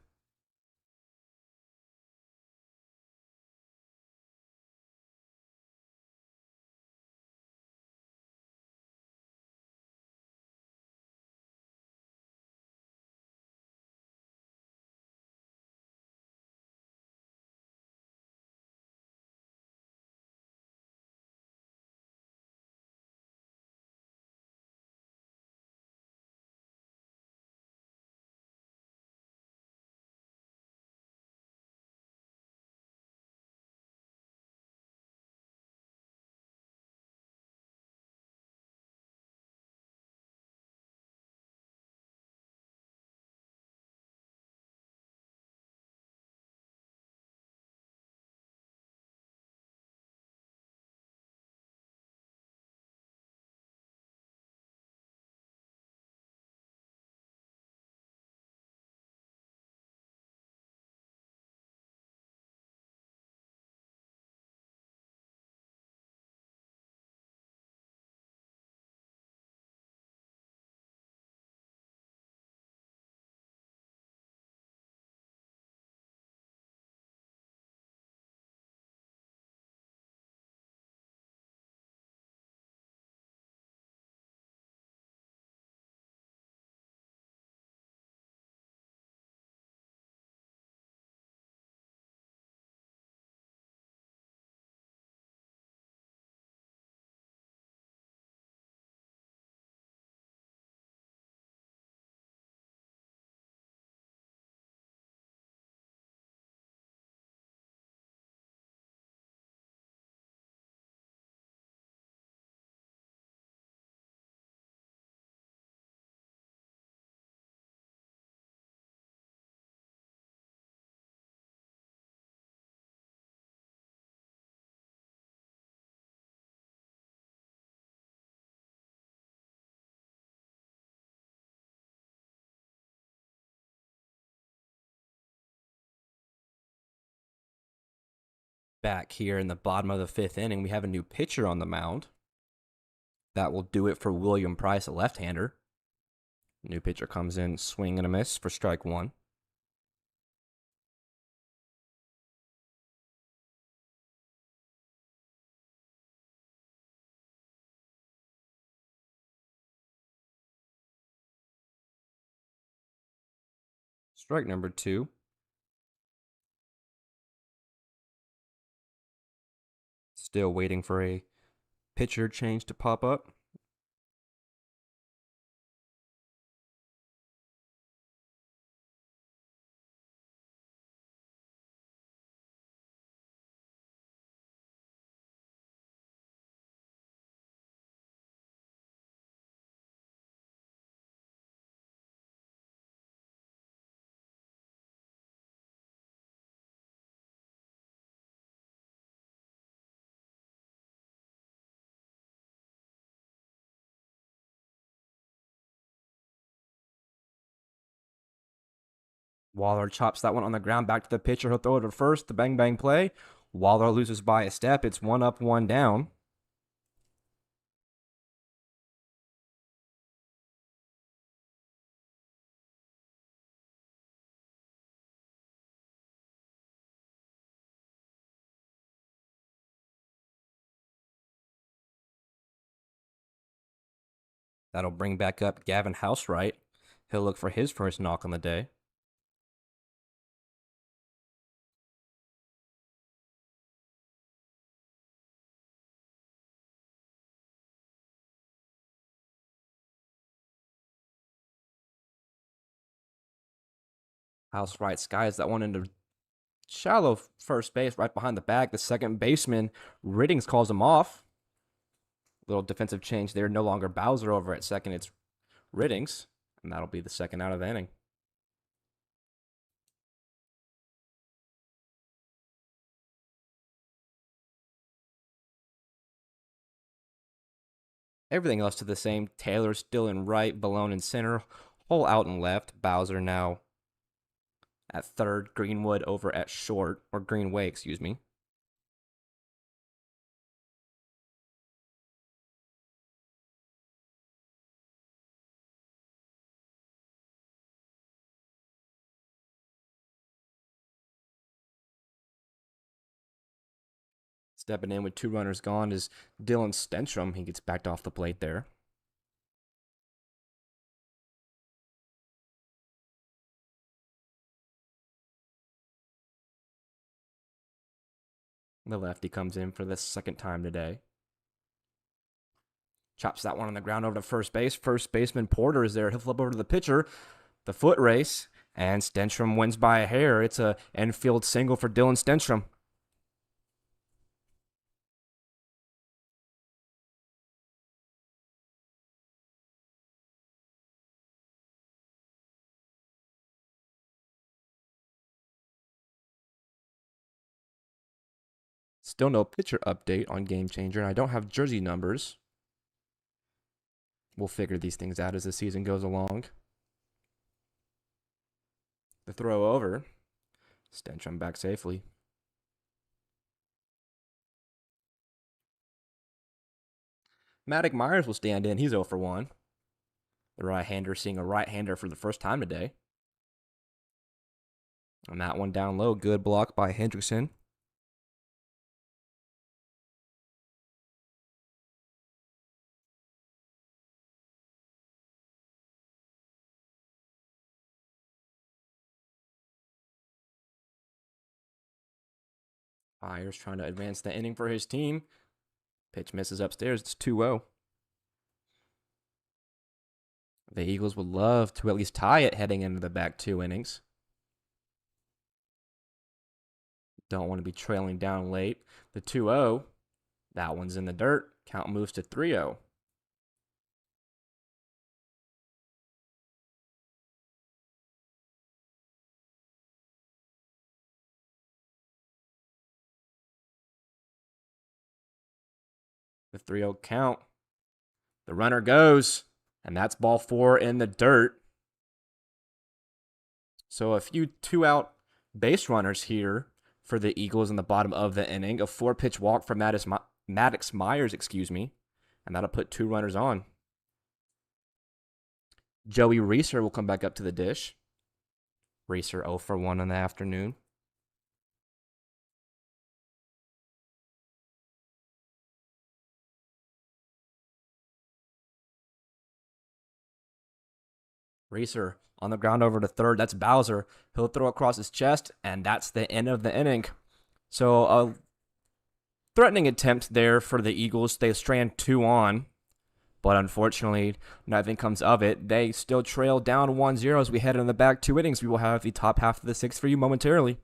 Back here in the bottom of the fifth inning, we have a new pitcher on the mound. That will do it for William Price, a left-hander. New pitcher comes in, swing and a miss for strike one. Strike number two. Still waiting for a pitcher change to pop up. Waller chops that one on the ground back to the pitcher. He'll throw it to first. The bang bang play. Waller loses by a step. It's one up, one down. That'll bring back up Gavin Housewright. He'll look for his first knock on the day. Housewright skies that one into shallow first base right behind the bag. The second baseman, Riddings, calls him off. Little defensive change there. No longer Bowser over at second. It's Riddings. And that'll be the second out of the inning. Everything else to the same. Taylor still in right, Balone in center, Hole out in left. Bowser now at third, Greenwood over at short, or Greenway, excuse me. Stepping in with two runners gone is Dylan Stenstrom. He gets backed off the plate there. The lefty comes in for the second time today. Chops that one on the ground over to first base. First baseman Porter is there. He'll flip over to the pitcher. The foot race, and Stenstrom wins by a hair. It's a infield single for Dylan Stenstrom. Still no pitcher update on Game Changer, and I don't have jersey numbers. We'll figure these things out as the season goes along. The throw over. Stenstrom back safely. Maddox Myers will stand in. He's 0 for 1. The right-hander seeing a right-hander for the first time today. And that one down low. Good block by Hendrickson. Myers trying to advance the inning for his team. Pitch misses upstairs. It's 2-0. The Eagles would love to at least tie it heading into the back two innings. Don't want to be trailing down late. The 2-0. That one's in the dirt. Count moves to 3-0. The 3-0 count. The runner goes, and that's ball 4 in the dirt. So a few 2-out base runners here for the Eagles in the bottom of the inning. A 4-pitch walk from Maddox Myers, and that'll put 2 runners on. Joey Reeser will come back up to the dish. Reeser 0 for 1 in the afternoon. Reeser on the ground over to third. That's Bowser. He'll throw across his chest, and that's the end of the inning. So a threatening attempt there for the Eagles. They strand 2 on, but unfortunately, nothing comes of it. They still trail down 1-0 as we head into the back 2 innings. We will have the top half of the 6th for you momentarily.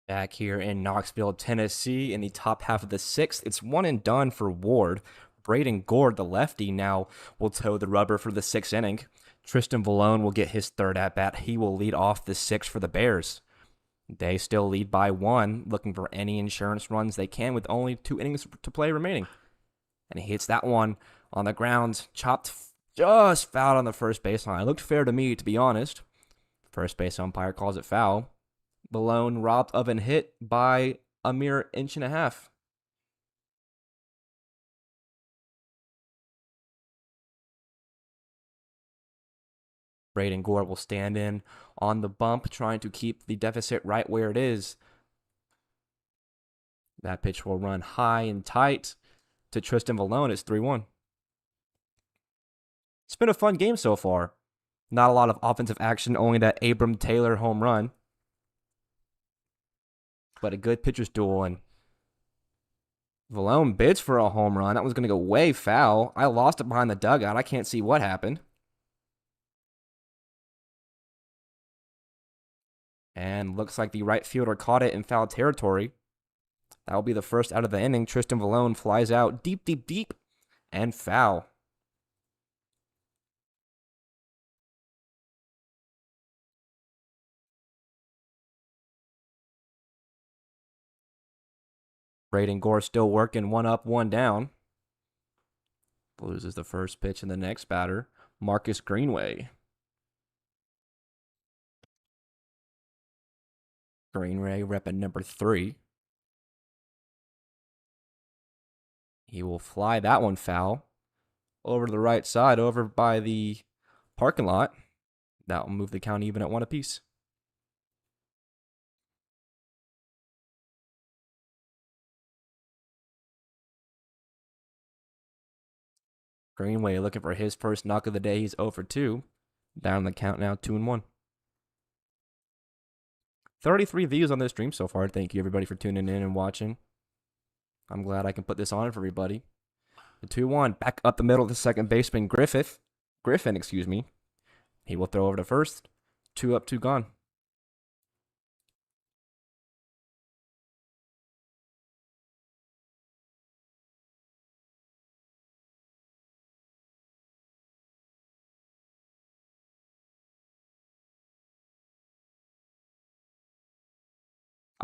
Back here in Knoxville, Tennessee, in the top half of the 6th. It's 1 and done for Ward. Braden Gord, the lefty, now will toe the rubber for the 6th inning. Tristan Vallone will get his 3rd at-bat. He will lead off the 6th for the Bears. They still lead by 1, looking for any insurance runs they can with only 2 innings to play remaining. And he hits that one on the ground, chopped just foul on the first baseline. It looked fair to me, to be honest. First base umpire calls it foul. Vallone robbed of a hit by a mere 1.5 inches. Braden Gore will stand in on the bump, trying to keep the deficit right where it is. That pitch will run high and tight to Tristan Vallone. It's 3-1. It's been a fun game so far. Not a lot of offensive action, only that Abram Taylor home run. But a good pitcher's duel, and Vallone bids for a home run. That was going to go way foul. I lost it behind the dugout. I can't see what happened. And looks like the right fielder caught it in foul territory. That will be the first out of the inning. Tristan Vallone flies out deep, deep, deep, and foul. Braden Gore still working, 1 up, 1 down. Loses the first pitch in the next batter, Marcus Greenway. Greenway repping number 3. He will fly that one foul over to the right side, over by the parking lot. That will move the count even at 1 apiece. Greenway looking for his first knock of the day. He's 0 for 2. Down the count now, 2-1. 33 views on this stream so far. Thank you, everybody, for tuning in and watching. I'm glad I can put this on for everybody. The 2-1, back up the middle of the second baseman, Griffin, excuse me. He will throw over to first. 2 up, 2 gone.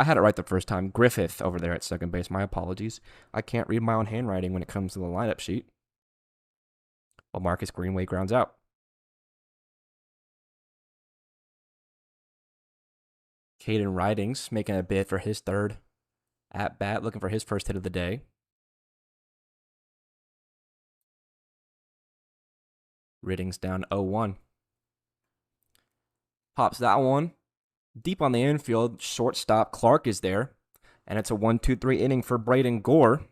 I had it right the first time. Griffith over there at second base. My apologies. I can't read my own handwriting when it comes to the lineup sheet. Well, Marcus Greenway grounds out. Caden Ridings making a bid for his third at bat, looking for his first hit of the day. Ridings down 0-1. Pops that one. Deep on the infield, shortstop Clark is there. And it's a 1-2-3 inning for Braden Gore.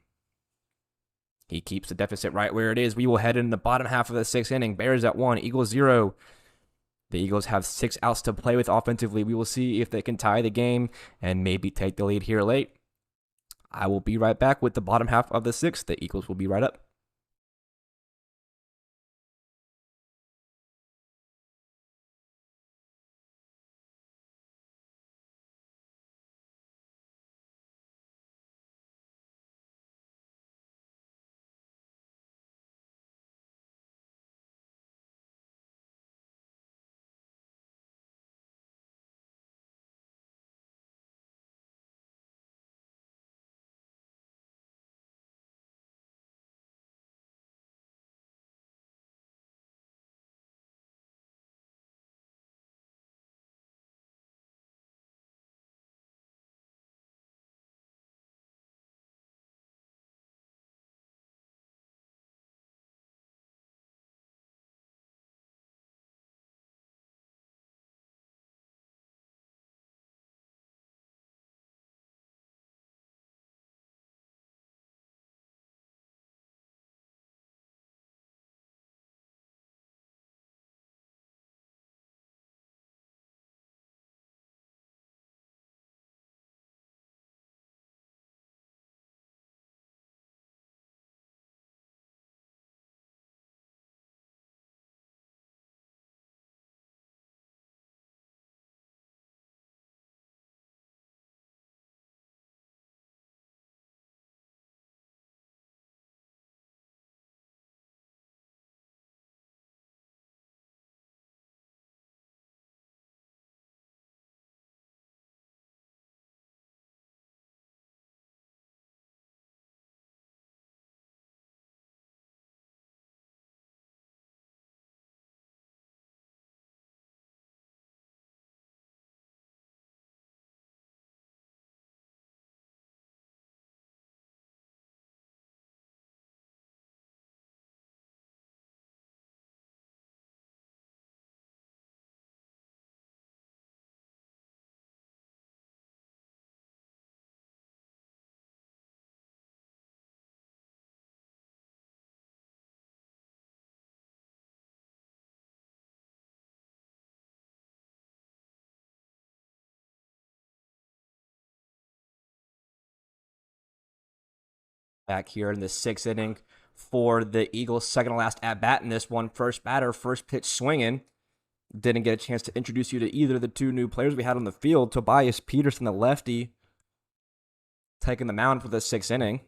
He keeps the deficit right where it is. We will head in the bottom half of the 6th inning. Bears at 1, Eagles 0. The Eagles have 6 outs to play with offensively. We will see if they can tie the game and maybe take the lead here late. I will be right back with the bottom half of the 6th. The Eagles will be right up. Back here in the 6th inning for the Eagles' second to last at bat in this one. First batter, first pitch swinging. Didn't get a chance to introduce you to either of the 2 new players we had on the field. Tobias Peterson, the lefty, taking the mound for the 6th inning.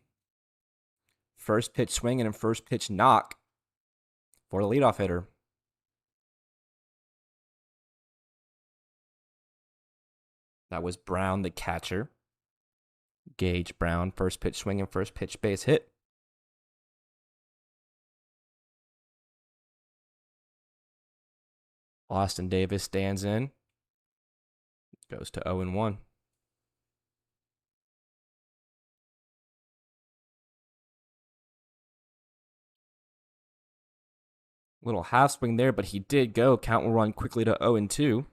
First pitch swinging and first pitch knock for the leadoff hitter. That was Brown, the catcher. Gage Brown, first pitch swinging, first pitch base hit. Austin Davis stands in. Goes to 0-1. Little half swing there, but he did go. Count will run quickly to 0-2.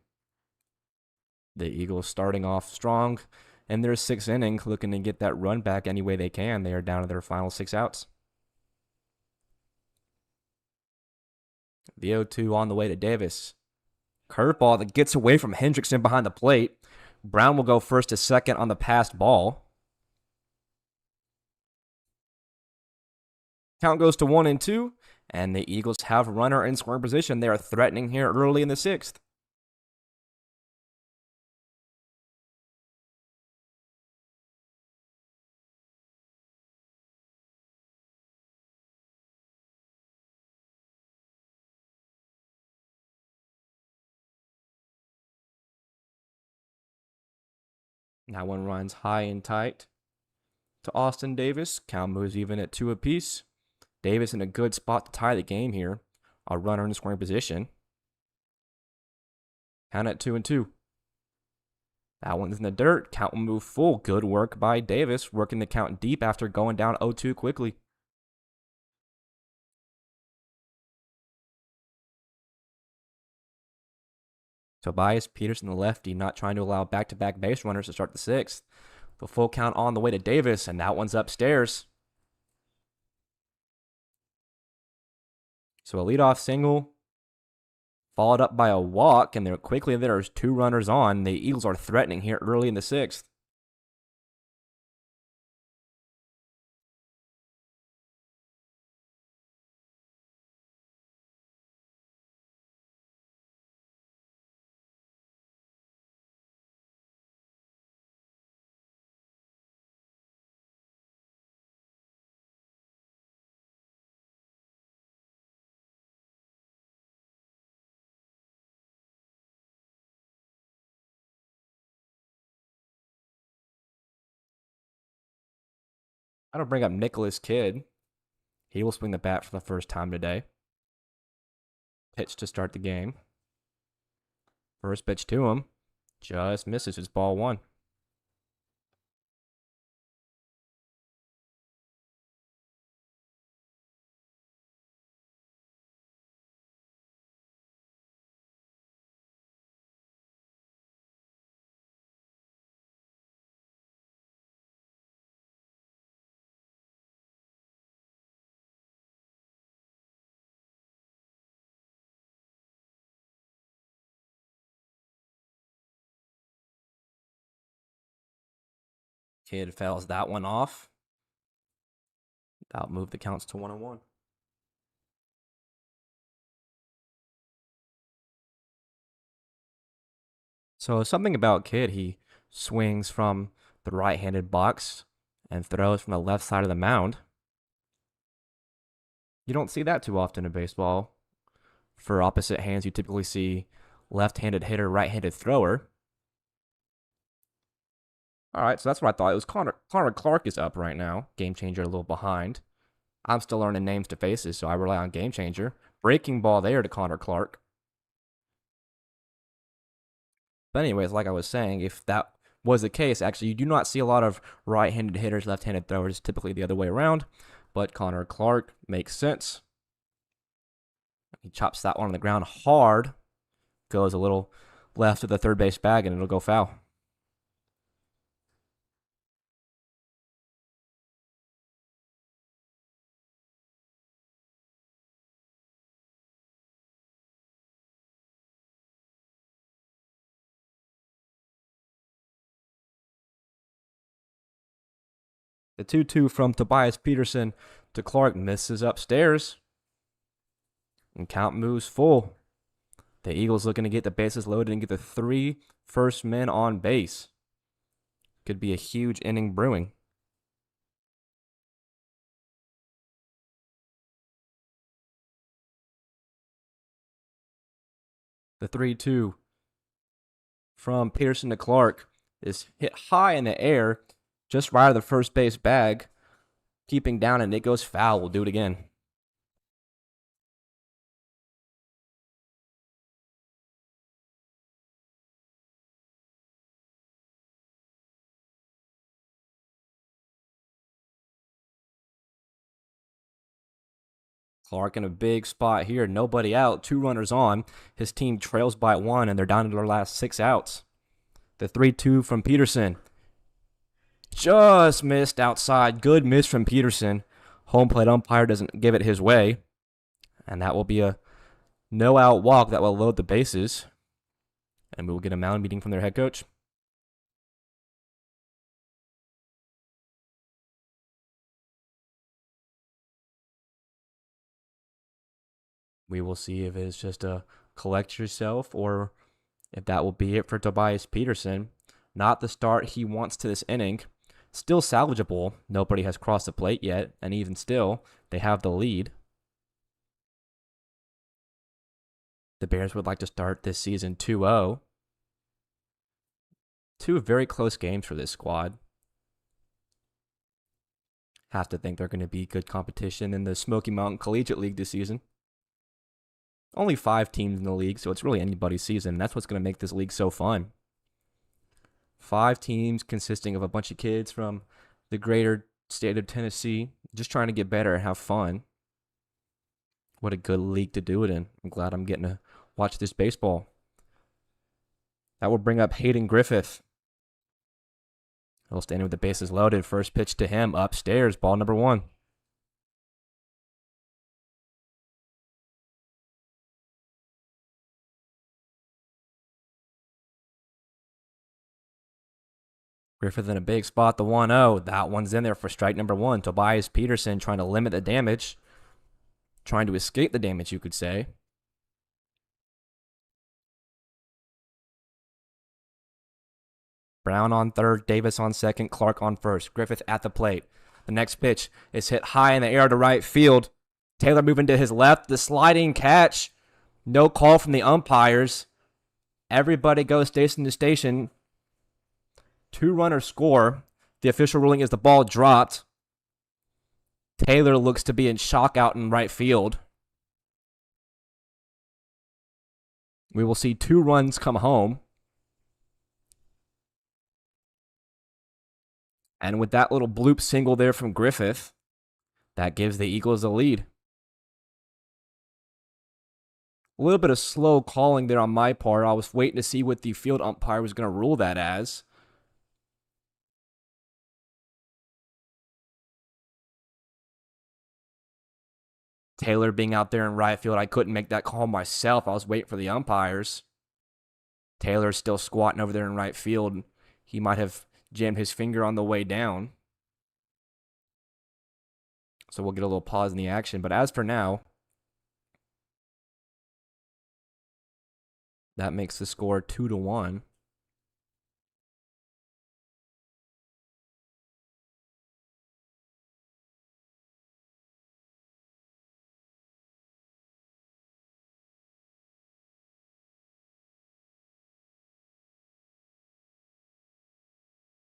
The Eagles starting off strong in their 6th inning, looking to get that run back any way they can. They are down to their final 6 outs. The 0-2 on the way to Davis. Curveball that gets away from Hendrickson behind the plate. Brown will go first to second on the passed ball. Count goes to 1-2, and the Eagles have a runner in scoring position. They are threatening here early in the sixth. Now one runs high and tight to Austin Davis. Count moves even at 2 apiece. Davis in a good spot to tie the game here. A runner in scoring position. Count at 2-2. That one's in the dirt. Count will move full. Good work by Davis, working the count deep after going down 0-2 quickly. Tobias Peterson, the lefty, not trying to allow back-to-back base runners to start the sixth. The full count on the way to Davis, and that one's upstairs. So a leadoff single, followed up by a walk, and there's 2 runners on. The Eagles are threatening here early in the sixth. I don't bring up Nicholas Kidd. He will swing the bat for the first time today. Pitch to start the game. First pitch to him. Just misses. It's ball 1. Kidd fouls that one off. That'll move the counts to 1-1. So something about Kidd, he swings from the right-handed box and throws from the left side of the mound. You don't see that too often in baseball. For opposite hands, you typically see left-handed hitter, right-handed thrower. All right, so that's what I thought. It was Connor Clark is up right now. Game Changer a little behind. I'm still learning names to faces, so I rely on Game Changer. Breaking ball there to Connor Clark. But anyways, like I was saying, if that was the case, actually, you do not see a lot of right-handed hitters, left-handed throwers, typically the other way around. But Connor Clark makes sense. He chops that one on the ground hard. Goes a little left of the third base bag, and it'll go foul. The 2-2 from Tobias Peterson to Clark misses upstairs. And count moves full. The Eagles looking to get the bases loaded and get the 3 first men on base. Could be a huge inning brewing. The 3-2 from Peterson to Clark is hit high in the air, just right of the first base bag, keeping down, and it goes foul. We'll do it again. Clark in a big spot here. Nobody out. 2 runners on. His team trails by 1, and they're down to their last 6 outs. The 3-2 from Peterson. Just missed outside. Good miss from Peterson. Home plate umpire doesn't give it his way. And that will be a No out walk that will load the bases. And we will get a mound meeting from their head coach. We will see if it's just a collect yourself or if that will be it for Tobias Peterson. Not the start he wants to this inning. Still salvageable. Nobody has crossed the plate yet. And even still, they have the lead. The Bears would like to start this season 2-0. Two very close games for this squad. Have to think they're going to be good competition in the Smoky Mountain Collegiate League this season. Only 5 teams in the league, so it's really anybody's season. That's what's going to make this league so fun. 5 teams consisting of a bunch of kids from the greater state of Tennessee, just trying to get better and have fun. What a good league to do it in. I'm glad I'm getting to watch this baseball. That will bring up Hayden Griffith. He'll stand with the bases loaded. First pitch to him upstairs, ball number 1. Griffith in a big spot, the 1-0. That one's in there for strike number 1. Tobias Peterson trying to limit the damage. Trying to escape the damage, you could say. Brown on third, Davis on second, Clark on first. Griffith at the plate. The next pitch is hit high in the air to right field. Taylor moving to his left. The sliding catch. No call from the umpires. Everybody goes station to station. 2-runner score. The official ruling is the ball dropped. Taylor looks to be in shock out in right field. We will see 2 runs come home. And with that little bloop single there from Griffith, that gives the Eagles a lead. A little bit of slow calling there on my part. I was waiting to see what the field umpire was going to rule that as. Taylor being out there in right field, I couldn't make that call myself. I was waiting for the umpires. Taylor's still squatting over there in right field. He might have jammed his finger on the way down. So we'll get a little pause in the action. But as for now, that makes the score 2-1.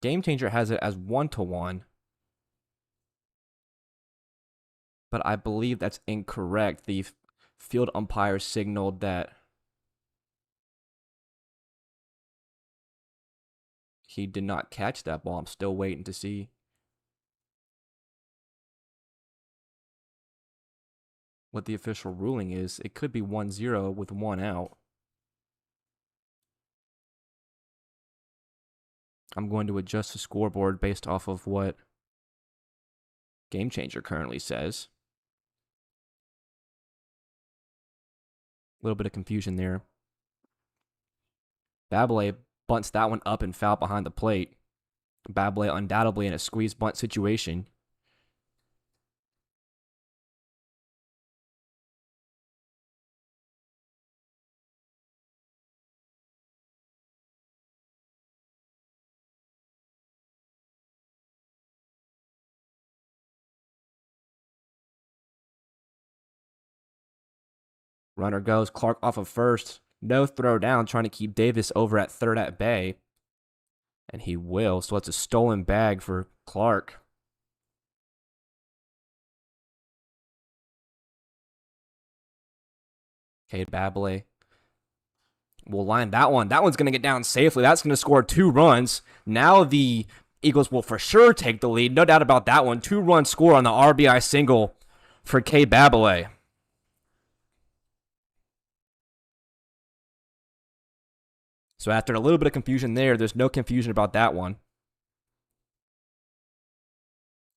Game Changer has it as 1-1. But I believe that's incorrect. The field umpire signaled that he did not catch that ball. I'm still waiting to see what the official ruling is. It could be 1-0 with 1 out. I'm going to adjust the scoreboard based off of what Game Changer currently says. A little bit of confusion there. Bablé bunts that one up and foul behind the plate. Bablé undoubtedly in a squeeze bunt situation. Runner goes. Clark off of first. No throw down, trying to keep Davis over at third at bay. And he will. So it's a stolen bag for Clark. Okay, Bablé will line that one. That one's going to get down safely. That's going to score 2 runs. Now the Eagles will for sure take the lead. No doubt about that one. 2-run score on the RBI single for K. Bablé. So after a little bit of confusion there's no confusion about that one.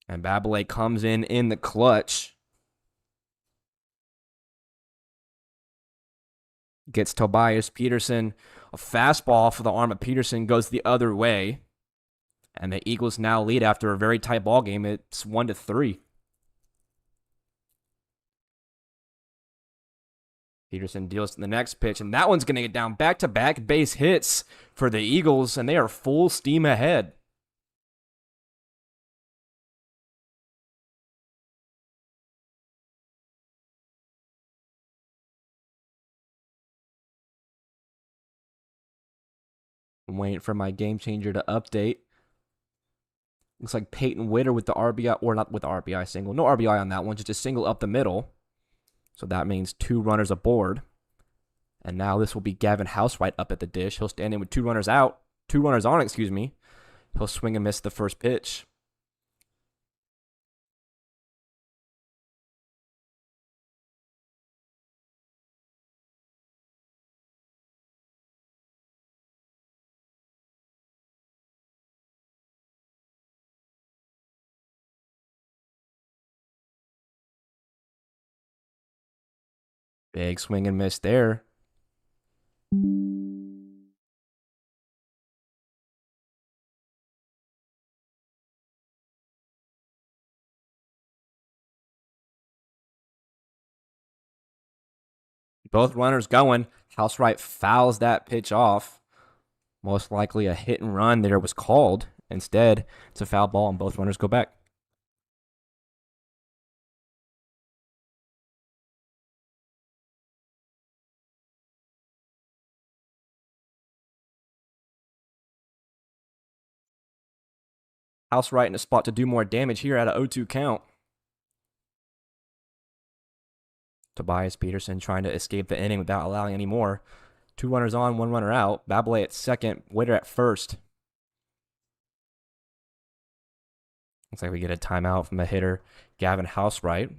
And Bablé comes in the clutch. Gets Tobias Peterson. A fastball for the arm of Peterson goes the other way. And the Eagles now lead after a very tight ball game. It's 1-3. Peterson deals to the next pitch, and that one's going to get down. Back-to-back base hits for the Eagles, and they are full steam ahead. I'm waiting for my game changer to update. Looks like Peyton Witter with the RBI, or not with the RBI single. No RBI on that one, just a single up the middle. So that means 2 runners aboard. And now this will be Gavin Housewright up at the dish. He'll stand in with 2 runners out. 2 runners on, excuse me. He'll swing and miss the first pitch. Big swing and miss there. Both runners going. Housewright fouls that pitch off. Most likely a hit and run there was called. Instead, it's a foul ball and both runners go back. Housewright in a spot to do more damage here at a 0-2 count. Tobias Peterson trying to escape the inning without allowing any more. 2 runners on, 1 runner out. Bablé at second, Witter at first. Looks like we get a timeout from the hitter, Gavin Housewright.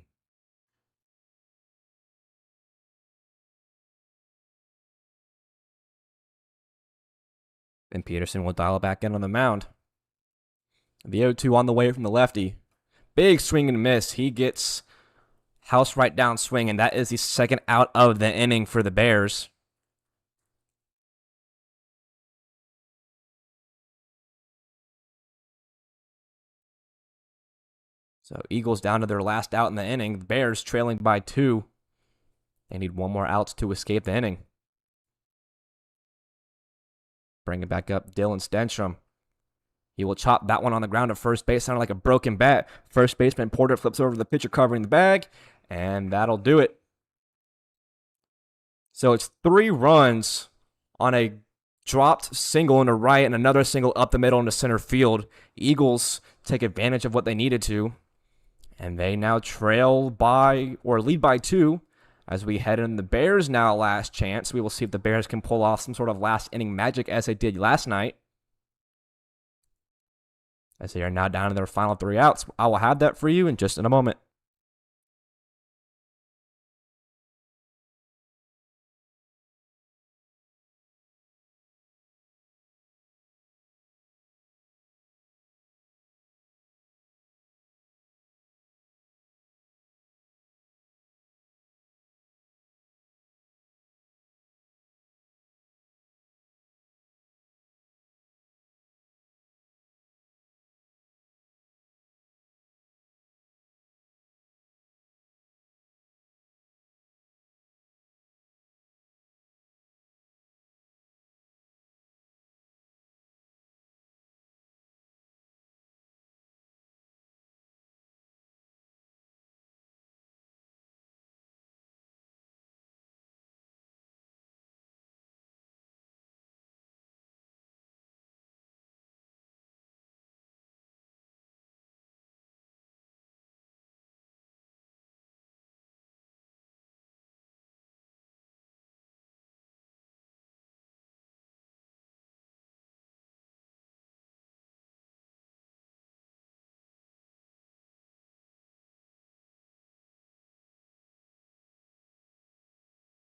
And Peterson will dial it back in on the mound. The 0-2 on the way from the lefty. Big swing and miss. He gets Housewright down swinging. That is the second out of the inning for the Bears. So Eagles down to their last out in the inning. The Bears trailing by 2. They need 1 more out to escape the inning. Bring it back up, Dylan Stenstrom. He will chop that one on the ground at first base, sounding like a broken bat. First baseman Porter flips over the pitcher covering the bag, and that'll do it. So it's 3 runs on a dropped single in the right and another single up the middle into center field. Eagles take advantage of what they needed to, and they now trail by or lead by 2 as we head in the Bears now last chance. We will see if the Bears can pull off some sort of last inning magic as they did last night, as they are now down to their final 3 outs. I will have that for you in just in a moment.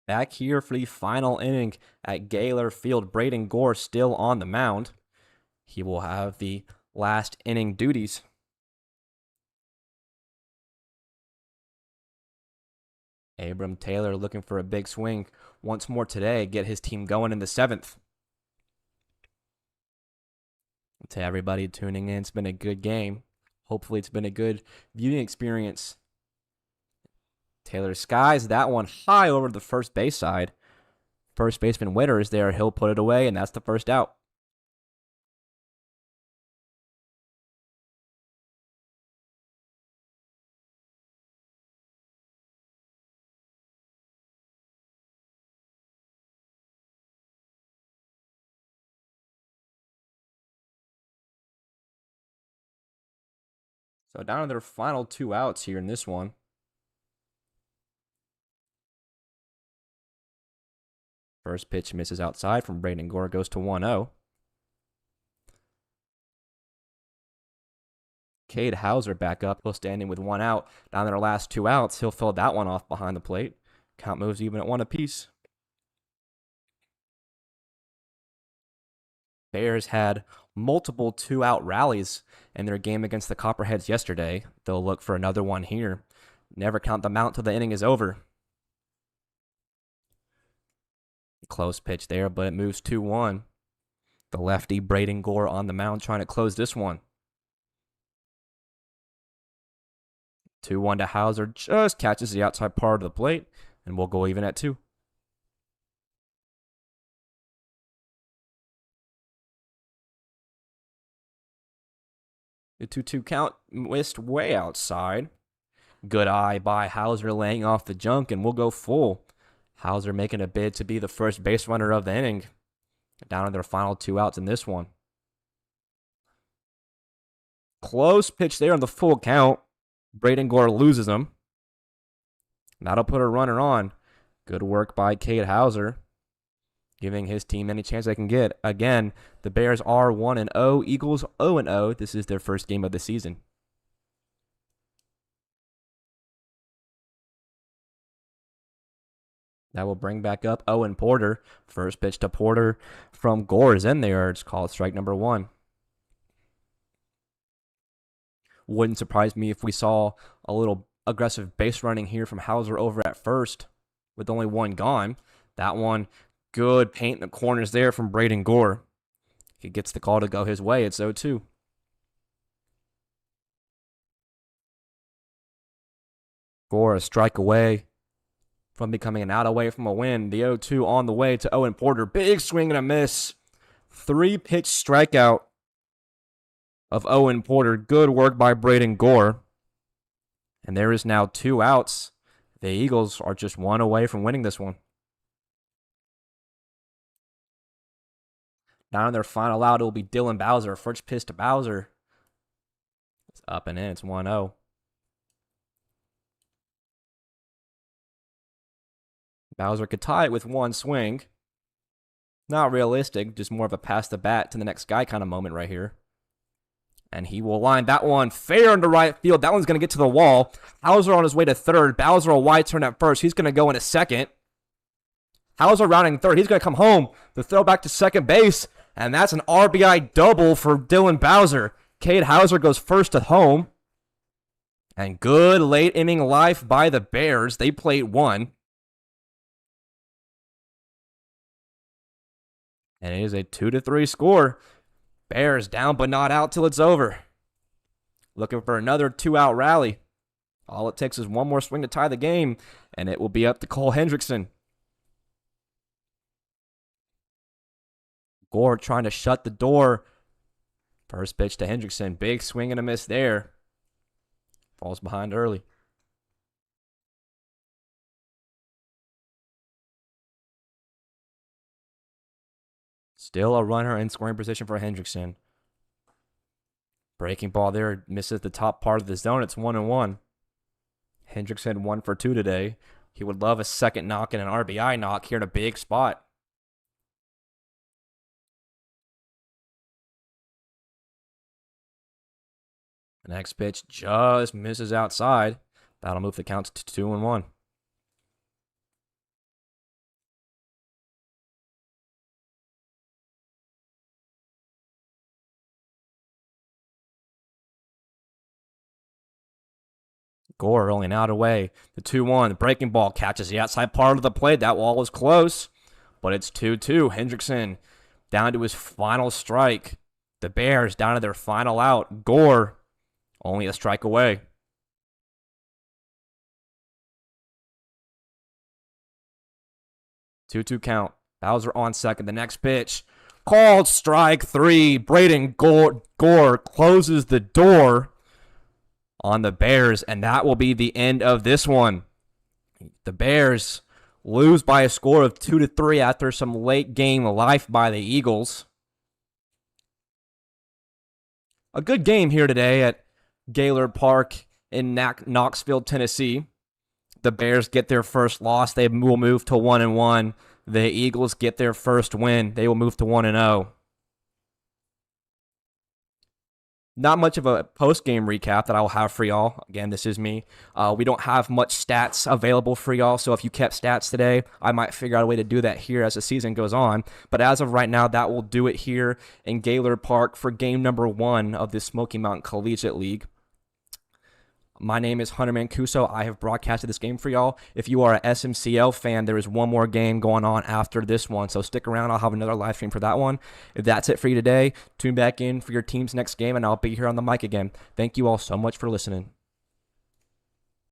Back here for the final inning at Gaylor Field, Braden Gore still on the mound. He will have the last inning duties. Abram Taylor looking for a big swing once more today, get his team going in the 7th. To everybody tuning in, it's been a good game. Hopefully it's been a good viewing experience. Taylor skies that one high over the first base side. First baseman Witter is there. He'll put it away, and that's the first out. So down to their final 2 outs here in this one. First pitch misses outside from Braden Gore, goes to 1-0. Cade Hauser back up. He'll stand in with 1 out. Down to their last 2 outs, he'll fill that one off behind the plate. Count moves even at 1 apiece. Bears had multiple 2-out rallies in their game against the Copperheads yesterday. They'll look for another one here. Never count them out till the inning is over. Close pitch there, but it moves 2-1. The lefty Braden Gore on the mound trying to close this one. 2-1 to Hauser, just catches the outside part of the plate, and we'll go even at 2. The 2-2 count missed way outside. Good eye by Hauser laying off the junk, and we'll go full. Hauser making a bid to be the first base runner of the inning. Down to their final 2 outs in this one. Close pitch there on the full count. Braden Gore loses him. That'll put a runner on. Good work by Cade Hauser, giving his team any chance they can get. Again, the Bears are 1-0. Eagles 0-0. This is their first game of the season. That will bring back up Owen Porter. First pitch to Porter from Gore is in there. It's called strike number 1. Wouldn't surprise me if we saw a little aggressive base running here from Hauser over at first with only 1 gone. That one, good paint in the corners there from Braden Gore. He gets the call to go his way. It's 0-2. Gore a strike away from becoming an out away from a win. The 0-2 on the way to Owen Porter. Big swing and a miss. 3-pitch strikeout of Owen Porter. Good work by Braden Gore. And there is now 2 outs. The Eagles are just 1 away from winning this one. Down in their final out, it will be Dylan Bowser. First pitch to Bowser. It's up and in. It's 1-0. Bowser could tie it with 1 swing. Not realistic, just more of a pass the bat to the next guy kind of moment right here. And he will line that one fair into right field. That one's going to get to the wall. Hauser on his way to third. Bowser a wide turn at first. He's going to go into second. Hauser rounding third. He's going to come home. The throw back to second base. And that's an RBI double for Dylan Bowser. Cade Hauser goes first to home. And good late inning life by the Bears. They played 1. And it is a 2-3 score. Bears down but not out till it's over. Looking for another 2-out rally. All it takes is 1 more swing to tie the game, and it will be up to Cole Hendrickson. Gore trying to shut the door. First pitch to Hendrickson. Big swing and a miss there. Falls behind early. Still a runner in scoring position for Hendrickson. Breaking ball there, misses the top part of the zone. It's 1-1. Hendrickson 1 for 2 today. He would love a second knock and an RBI knock here in a big spot. The next pitch just misses outside. That'll move the count to 2-1. Gore rolling out away. The 2-1. The breaking ball catches the outside part of the plate. That wall was close, but it's 2-2. Hendrickson down to his final strike. The Bears down to their final out. Gore only a strike away. 2-2 count. Bowser on second. The next pitch. Called strike 3. Braden Gore closes the door on the Bears, and that will be the end of this one. The Bears lose by a score of 2-3 after some late game life by the Eagles. A good game here today at Gaylord Park in Knoxville, Tennessee. The Bears get their first loss. They will move to 1-1. The Eagles get their first win. They will move to 1-0. Not much of a post-game recap that I will have for y'all. Again, this is me. We don't have much stats available for y'all, so if you kept stats today, I might figure out a way to do that here as the season goes on. But as of right now, that will do it here in Gaylord Park for game number 1 of the Smoky Mountain Collegiate League. My name is Hunter Mancuso. I have broadcasted this game for y'all. If you are an SMCL fan, there is one more game going on after this one, so stick around. I'll have another live stream for that one. If that's it for you today, tune back in for your team's next game, and I'll be here on the mic again. Thank you all so much for listening.